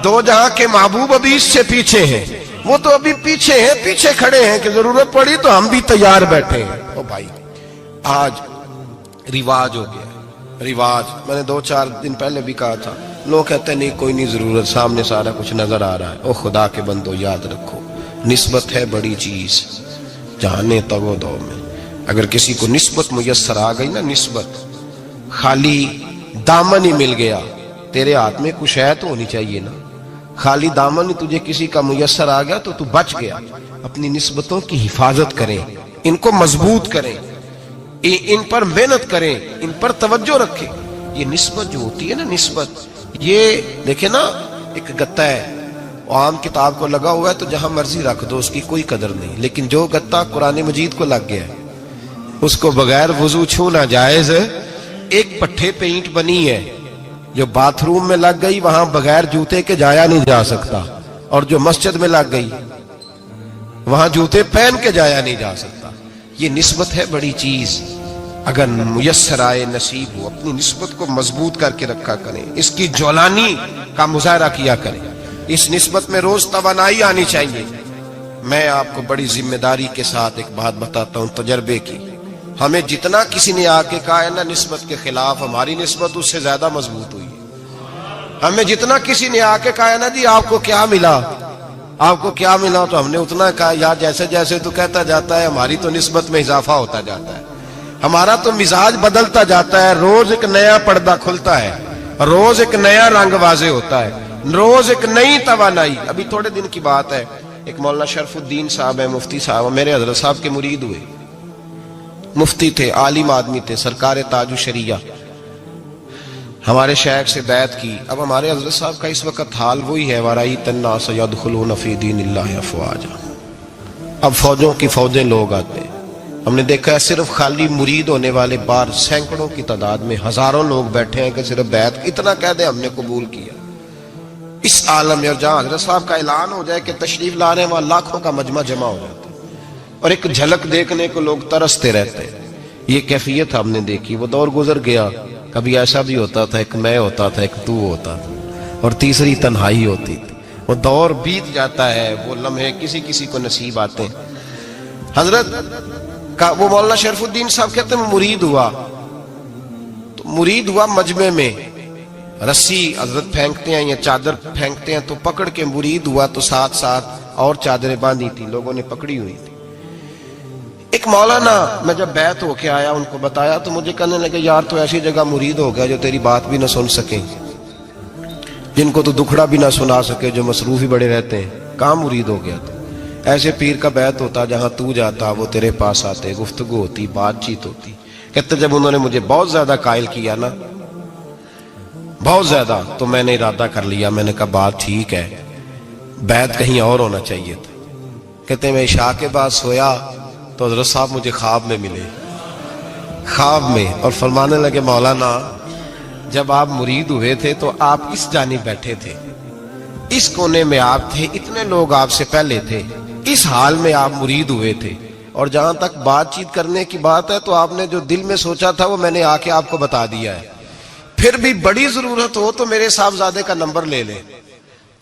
2 جہاں کے محبوب ابھی اس سے پیچھے ہیں، وہ تو ابھی پیچھے ہیں، پیچھے کھڑے ہیں کہ ضرورت پڑی تو ہم بھی تیار بیٹھے ہیں۔ او بھائی آج رواج ہو گیا، رواج، میں نے 2-4 دن پہلے بھی کہا تھا، لوگ کہتے ہیں نہیں کوئی نہیں ضرورت، سامنے سارا کچھ نظر آ رہا ہے۔ او خدا کے بندو یاد رکھو نسبت ہے بڑی چیز، جانے تگو دو میں، اگر کسی کو نسبت میسر آ گئی نا، نسبت، خالی دامن ہی مل گیا، تیرے ہاتھ میں کچھ ہے تو ہونی چاہیے نا، خالی دامن ہی تجھے کسی کا میسر آ گیا تو بچ گیا۔ اپنی نسبتوں کی حفاظت کریں، ان کو مضبوط کریں، ان پر محنت کریں، ان پر توجہ رکھیں۔ یہ نسبت جو ہوتی ہے نا، نسبت، یہ دیکھیں نا ایک گتا ہے، عام کتاب کو لگا ہوا ہے تو جہاں مرضی رکھ دو، اس کی کوئی قدر نہیں، لیکن جو گتا قرآن مجید کو لگ گیا ہے اس کو بغیر وضو چھونا جائز ہے۔ ایک پٹھے پہ اینٹ بنی ہے، جو باتھ روم میں لگ گئی وہاں بغیر جوتے کے جایا نہیں جا سکتا، اور جو مسجد میں لگ گئی وہاں جوتے پہن کے جایا نہیں جا سکتا۔ یہ نسبت ہے بڑی چیز، اگر میسر آئے نصیب ہو، اپنی نسبت کو مضبوط کر کے رکھا کریں، اس کی جولانی کا مظاہرہ کیا کریں، اس نسبت میں روز توانائی آنی چاہیے۔ میں آپ کو بڑی ذمہ داری کے ساتھ ایک بات بتاتا ہوں تجربے کی، ہمیں جتنا کسی نے آ کے کہا ہے نا نسبت کے خلاف، ہماری نسبت اس سے زیادہ مضبوط ہوئی ہے۔ ہمیں جتنا کسی نے آ کے کہا ہے نا جی آپ کو کیا ملا، آپ کو کیا ملا، تو ہم نے اتنا کہا یا جیسے جیسے تو کہتا جاتا ہے ہماری تو نسبت میں اضافہ ہوتا جاتا ہے، ہمارا تو مزاج بدلتا جاتا ہے، روز ایک نیا پردہ کھلتا ہے، روز ایک نیا رنگ واضح ہوتا ہے، روز ایک نئی توانائی۔ ابھی تھوڑے دن کی بات ہے، ایک مولانا شرف الدین صاحب ہے، مفتی صاحب، میرے حضرت صاحب کے مرید ہوئے، مفتی تھے، عالم آدمی تھے، سرکار تاج الشریعہ، ہمارے شیخ سے بیعت کی. اب ہمارے حضرت صاحب کا اس وقت حال وہی ہے وَرَأَيْتَ النَّاسَ يَدْخُلُونَ فِي دِينِ اللَّهِ أَفْوَاجًا. اب فوجوں کی فوجیں لوگ آتے ہیں. ہم نے دیکھا ہے صرف خالی مرید ہونے والے بار سینکڑوں کی تعداد میں ہزاروں لوگ بیٹھے ہیں کہ صرف بیعت اتنا کہہ دیں ہم نے قبول کیا. اس عالم میں اور جہاں حضرت صاحب کا اعلان ہو جائے کہ تشریف لا رہے ہیں وہاں لاکھوں کا مجمع جمع ہو جاتا ہے اور ایک جھلک دیکھنے کو لوگ ترستے رہتے ہیں. یہ کیفیت ہم نے دیکھی. وہ دور گزر گیا. کبھی ایسا بھی ہوتا تھا ایک میں ہوتا تھا ایک تو ہوتا تھا اور تیسری تنہائی ہوتی تھی. وہ دور بیت جاتا ہے. وہ لمحے کسی کسی کو نصیب آتے ہیں. حضرت کا وہ مولانا شریف الدین صاحب کہتے ہیں مرید ہوا تو مرید ہوا مجمع میں رسی حضرت پھینکتے ہیں یا چادر پھینکتے ہیں تو پکڑ کے مرید ہوا تو ساتھ ساتھ اور چادریں باندھی تھی لوگوں نے پکڑی ہوئی تھی. ایک مولانا میں جب بیعت ہو کے آیا ان کو بتایا تو مجھے کہنے لگے یار تو ایسی جگہ مرید ہو گیا جو تیری بات بھی نہ سن سکیں جن کو تو دکھڑا بھی نہ سنا سکے جو مصروف ہی بڑے رہتے ہیں. کہاں مرید ہو گیا تو ایسے پیر کا بیعت ہوتا جہاں تو جاتا وہ تیرے پاس آتے گفتگو ہوتی بات چیت ہوتی. کہتے جب انہوں نے مجھے بہت زیادہ قائل کیا نا بہت زیادہ تو میں نے ارادہ کر لیا. میں نے کہا بات ٹھیک ہے بیعت کہیں اور ہونا چاہیے تھا. کہتے ہیں میں عشاء کے بعد سویا تو حضرت صاحب مجھے خواب میں ملے خواب میں اور فرمانے لگے مولانا جب آپ مرید ہوئے تھے تو آپ اس جانب بیٹھے تھے اس کونے میں آپ تھے اتنے لوگ آپ سے پہلے تھے اس حال میں آپ مرید ہوئے تھے اور جہاں تک بات چیت کرنے کی بات ہے تو آپ نے جو دل میں سوچا تھا وہ میں نے آ کے آپ کو بتا دیا ہے. پھر بھی بڑی ضرورت ہو تو میرے صاحبزادے کا نمبر لے لیں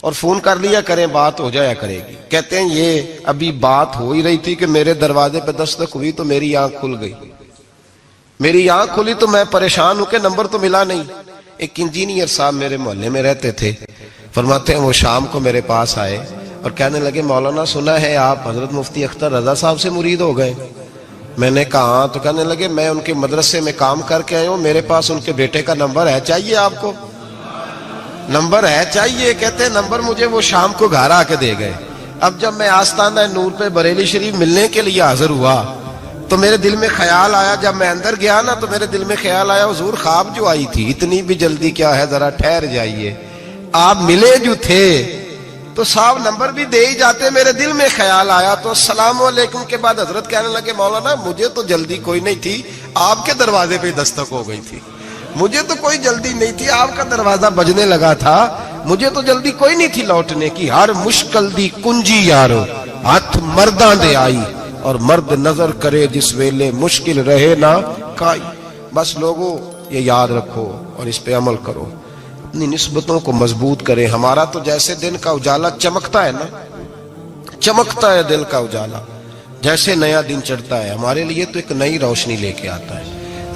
اور فون کر لیا کریں بات ہو جایا کرے گی. کہتے ہیں یہ ابھی بات ہو ہی رہی تھی کہ میرے دروازے پہ دستک ہوئی تو میری آنکھ کھل گئی. میری آنکھ کھلی تو میں پریشان ہوں کہ نمبر تو ملا نہیں. ایک انجینئر صاحب میرے محلے میں رہتے تھے فرماتے ہیں وہ شام کو میرے پاس آئے اور کہنے لگے مولانا سنا ہے آپ حضرت مفتی اختر رضا صاحب سے مرید ہو گئے. میں نے کہا ہاں. تو کہنے لگے میں ان کے مدرسے میں کام کر کے آئے ہوں میرے پاس ان کے بیٹے کا نمبر ہے چاہیے آپ کو نمبر ہے چاہیے. کہتے ہیں نمبر مجھے وہ شام کو گھر آ کے دے گئے. اب جب میں آستانہ نور پہ بریلی شریف ملنے کے لیے حاضر ہوا تو میرے دل میں خیال آیا جب میں اندر گیا نا تو میرے دل میں خیال آیا حضور خواب جو آئی تھی اتنی بھی جلدی کیا ہے ذرا ٹھہر جائیے آپ ملے جو تھے تو صاحب نمبر بھی دے ہی جاتے. میرے دل میں خیال آیا تو السلام علیکم کے بعد حضرت کہنے لگے مولانا مجھے تو جلدی کوئی نہیں تھی آپ کے دروازے پہ دستک ہو گئی تھی. مجھے تو کوئی جلدی نہیں تھی آپ کا دروازہ بجنے لگا تھا مجھے تو جلدی کوئی نہیں تھی لوٹنے کی. ہر مشکل دی کنجی یارو ہاتھ مرداں دے آئی اور مرد نظر کرے جس ویلے مشکل رہے نہ کائی. بس لوگوں یہ یاد رکھو اور اس پہ عمل کرو اپنی نسبتوں کو مضبوط کریں. ہمارا تو جیسے دن کا اجالا چمکتا ہے نا چمکتا ہے دل کا اجالا جیسے نیا دن چڑھتا ہے ہمارے لیے تو ایک نئی روشنی لے کے آتا ہے.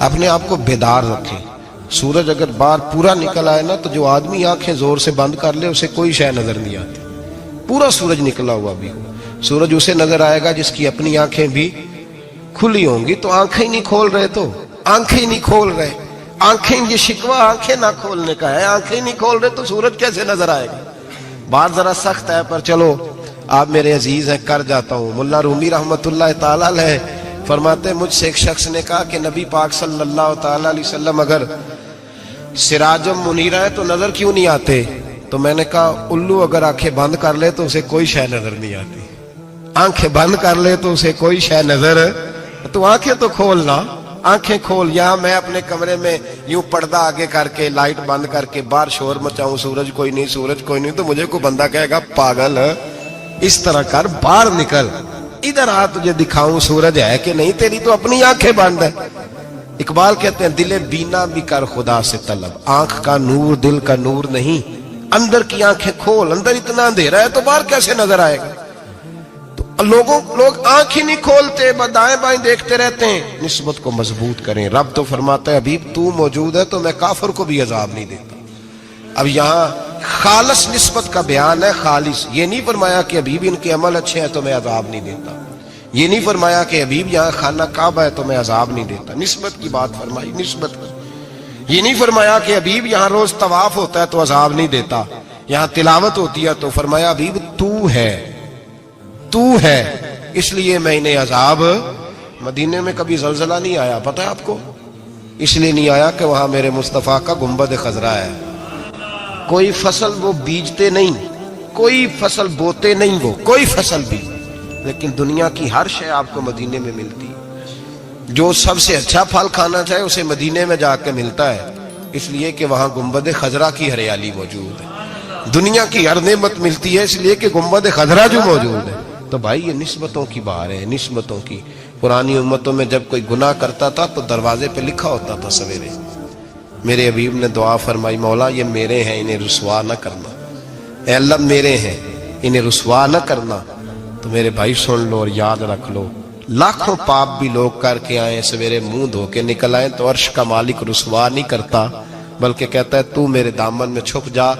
اپنے آپ کو بیدار رکھیں. سورج اگر باہر پورا نکل آئے نا تو جو آدمی آنکھیں زور سے بند کر لے اسے کوئی شے نظر نہیں آتی. پورا سورج نکلا ہوا بھی سورج اسے نظر آئے گا جس کی اپنی آنکھیں بھی کھلی ہوں گی. تو آنکھیں نہیں کھول رہے تو آنکھیں نہیں کھول رہے آنکھیں یہ شکوہ آنکھیں نہ کھولنے کا ہے. آنکھیں نہیں کھول رہے تو سورج کیسے نظر آئے گا. بات ذرا سخت ہے پر چلو آپ میرے عزیز ہیں کر جاتا ہوں. ملا رومی رحمت اللہ تعالی علیہ فرماتے مجھ سے ایک شخص نے کہا کہ نبی پاک صلی اللہ تعالی علیہ وسلم اگر سراجم منیرہ ہے تو نظر کیوں نہیں آتے. تو میں نے کہا الو اگر آنکھیں بند کر لے تو اسے کوئی شے نظر نہیں آتی. آنکھیں بند کر لے تو اسے کوئی شے نظر تو آنکھیں تو کھولنا آنکھیں کھول. یہاں میں اپنے کمرے میں یوں پردہ آگے کر کے لائٹ بند کر کے باہر شور مچاؤں سورج کوئی نہیں سورج کوئی نہیں تو مجھے کوئی بندہ کہے گا پاگل اس طرح کر باہر نکل ادھر آ تجھے دکھاؤں سورج ہے کہ نہیں تیری تو اپنی آنکھیں بند ہے. اقبال کہتے ہیں دل بینا بھی کر خدا سے طلب آنکھ کا نور دل کا نور نہیں. اندر کی آنکھیں کھول اندر اتنا اندھیرا ہے تو باہر کیسے نظر آئے گا. تو لوگ آنکھ ہی نہیں کھولتے دائیں بائیں دیکھتے رہتے ہیں. نسبت کو مضبوط کریں. رب تو فرماتا ہے حبیب تو موجود ہے تو میں کافر کو بھی عذاب نہیں دیتا. اب یہاں خالص نسبت کا بیان ہے خالص. یہ نہیں فرمایا کہ حبیب ان کے عمل اچھے ہیں تو میں عذاب نہیں دیتا. یہ نہیں فرمایا کہ حبیب یہاں خانہ کعبہ ہے تو میں عذاب نہیں دیتا. نسبت کی بات فرمائی نسبت کی. یہ نہیں فرمایا کہ حبیب یہاں روز طواف ہوتا ہے تو عذاب نہیں دیتا. یہاں تلاوت ہوتی ہے تو فرمایا حبیب تو ہے اس لیے میں انہیں عذاب. مدینے میں کبھی زلزلہ نہیں آیا پتہ ہے آپ کو. اس لیے نہیں آیا کہ وہاں میرے مصطفیٰ کا گنبد خضرا ہے۔ کوئی فصل وہ بیجتے نہیں، کوئی فصل بوتے نہیں، وہ کوئی فصل بھی، لیکن دنیا کی ہر شے آپ کو مدینے میں ملتی ہے۔ جو سب سے اچھا پھل کھانا چاہے اسے مدینے میں جا کے ملتا ہے، اس لیے کہ وہاں گنبد خضرا کی ہریالی موجود ہے۔ دنیا کی ہر نعمت ملتی ہے اس لیے کہ گنبد خضرا جو موجود ہے۔ تو بھائی یہ نسبتوں کی بات ہے، نسبتوں کی۔ پرانی امتوں میں جب کوئی گناہ کرتا تھا تو دروازے پہ لکھا ہوتا تھا سویرے، میرے حبیب نے دعا فرمائی، مولا یہ میرے ہیں انہیں رسوا نہ کرنا، اے اللہ میرے ہیں انہیں رسوا نہ کرنا۔ تو میرے بھائی سن لو اور یاد رکھ لو، لاکھوں پاپ بھی لوگ کر کے آئیں، سویرے منہ دھو کے نکل آئیں تو عرش کا مالک رسوا نہیں کرتا، بلکہ کہتا ہے تو میرے دامن میں چھپ جا،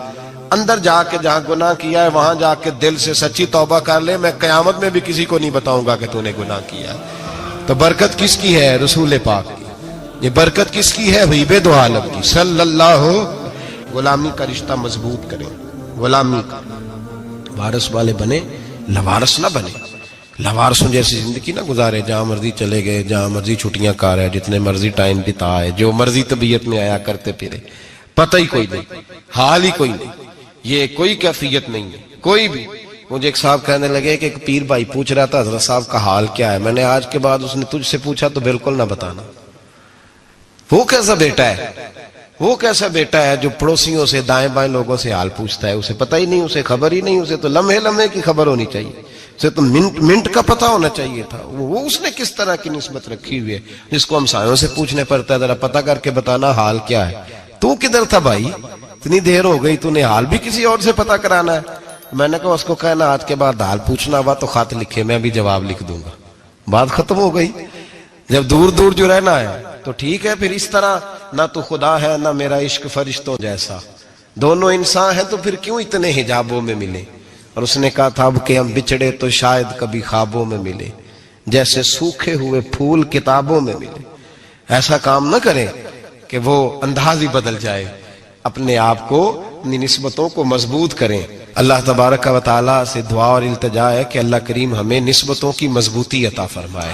اندر جا کے جہاں گناہ کیا ہے وہاں جا کے دل سے سچی توبہ کر لے، میں قیامت میں بھی کسی کو نہیں بتاؤں گا کہ تو نے گناہ کیا ہے۔ تو برکت کس کی ہے؟ رسول پاک کی۔ یہ برکت کس کی ہے؟ حبیب دو عالم کی صلی اللہ۔ غلامی کا رشتہ مضبوط کریں، غلامی کا وارث والے بنے، لوارث نہ بنے۔ لوارثوں جیسی زندگی نہ گزارے، جہاں مرضی چلے گئے، جہاں مرضی چھٹیاں کار ہے، جتنے مرضی ٹائم بتا ہے، جو مرضی طبیعت میں آیا کرتے پھرے، پتہ ہی کوئی نہیں، حال ہی کوئی نہیں، یہ کوئی کیفیت نہیں ہے کوئی بھی۔ مجھے ایک صاحب کہنے لگے کہ ایک پیر بھائی پوچھ رہا تھا حضرت صاحب کا حال کیا ہے، میں نے آج کے بعد اس نے تجھ سے پوچھا تو بالکل نہ بتانا۔ وہ کیسا بیٹا ہے، وہ کیسا بیٹا ہے جو پڑوسیوں سے دائیں بائیں لوگوں سے حال پوچھتا ہے، اسے پتہ ہی نہیں، اسے خبر ہی نہیں، اسے تو لمحے لمحے کی خبر ہونی چاہیے، اسے تو منٹ منٹ کا پتہ ہونا چاہیے تھا۔ وہ اس نے کس طرح کی نسبت رکھی ہوئی ہے جس کو ہم سایوں سے پوچھنے پڑتا ہے، ذرا پتہ کر کے بتانا حال کیا ہے۔ تو کدھر تھا بھائی، اتنی دیر ہو گئی، تو نے حال بھی کسی اور سے پتہ کرانا ہے۔ میں نے کہا اس کو کہنا آج کے بعد حال پوچھنا ہوا تو خط لکھے، میں بھی جواب لکھ دوں گا، بات ختم ہو گئی۔ جب دور دور جو رہنا ہے تو ٹھیک ہے، پھر اس طرح نہ تو خدا ہے نہ میرا عشق فرشتوں جیسا، دونوں انسان ہیں تو پھر کیوں اتنے حجابوں میں ملے۔ اور اس نے کہا تھا اب کہ ہم بچھڑے تو شاید کبھی خوابوں میں ملے، جیسے سوکھے ہوئے پھول کتابوں میں ملے۔ ایسا کام نہ کریں کہ وہ انداز ہی بدل جائے، اپنے آپ کو، اپنی نسبتوں کو مضبوط کریں۔ اللہ تبارک و تعالیٰ سے دعا اور التجا ہے کہ اللہ کریم ہمیں نسبتوں کی مضبوطی عطا فرمائے،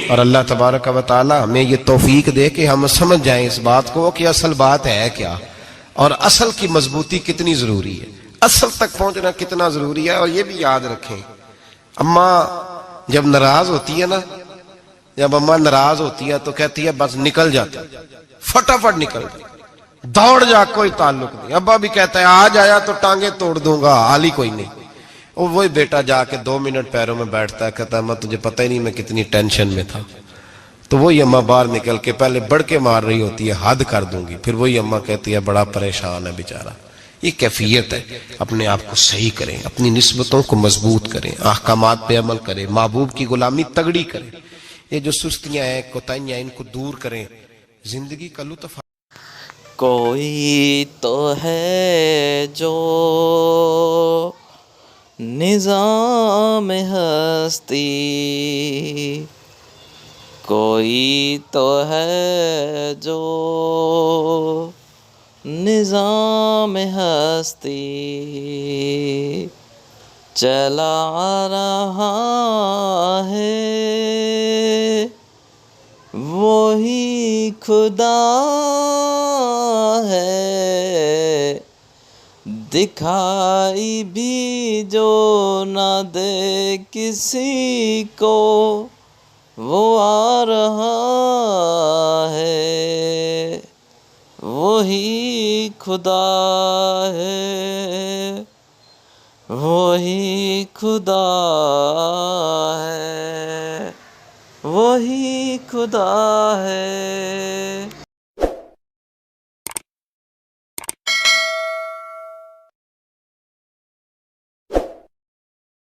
اور اللہ تبارک و تعالیٰ ہمیں یہ توفیق دے کہ ہم سمجھ جائیں اس بات کو کہ اصل بات ہے کیا، اور اصل کی مضبوطی کتنی ضروری ہے، اصل تک پہنچنا کتنا ضروری ہے۔ اور یہ بھی یاد رکھیں، اماں جب ناراض ہوتی ہے نا، جب اماں ناراض ہوتی ہے تو کہتی ہے بس نکل جاتا، فٹافٹ نکل جاتا، دوڑ جا، کوئی تعلق نہیں۔ ابا بھی کہتا ہے آج آیا تو ٹانگیں توڑ دوں گا، حال ہی کوئی نہیں۔ اور وہی بیٹا جا کے 2 منٹ پیروں میں بیٹھتا ہے، کہتا ہے اماں تجھے پتہ ہی نہیں میں کتنی ٹینشن میں تھا۔ تو وہی اماں باہر نکل کے پہلے بڑھ کے مار رہی ہوتی ہے حد کر دوں گی، پھر وہی اماں کہتی ہے بڑا پریشان ہے بیچارہ۔ یہ کیفیت ہے، اپنے آپ کو صحیح کریں، اپنی نسبتوں کو مضبوط کریں، احکامات پہ عمل کریں، محبوب کی غلامی تگڑی کریں، یہ جو سستیاں ہیں کوتاہیاں ان کو دور کریں، زندگی کا لطف۔ کوئی تو ہے جو نظام ہستی، کوئی تو ہے جو نظام ہستی چلا رہا ہے، وہی خدا ہے، دکھائی بھی جو نہ دے کسی کو وہ آ رہا ہے، وہی خدا ہے، وہی خدا ہے، وہی خدا ہے۔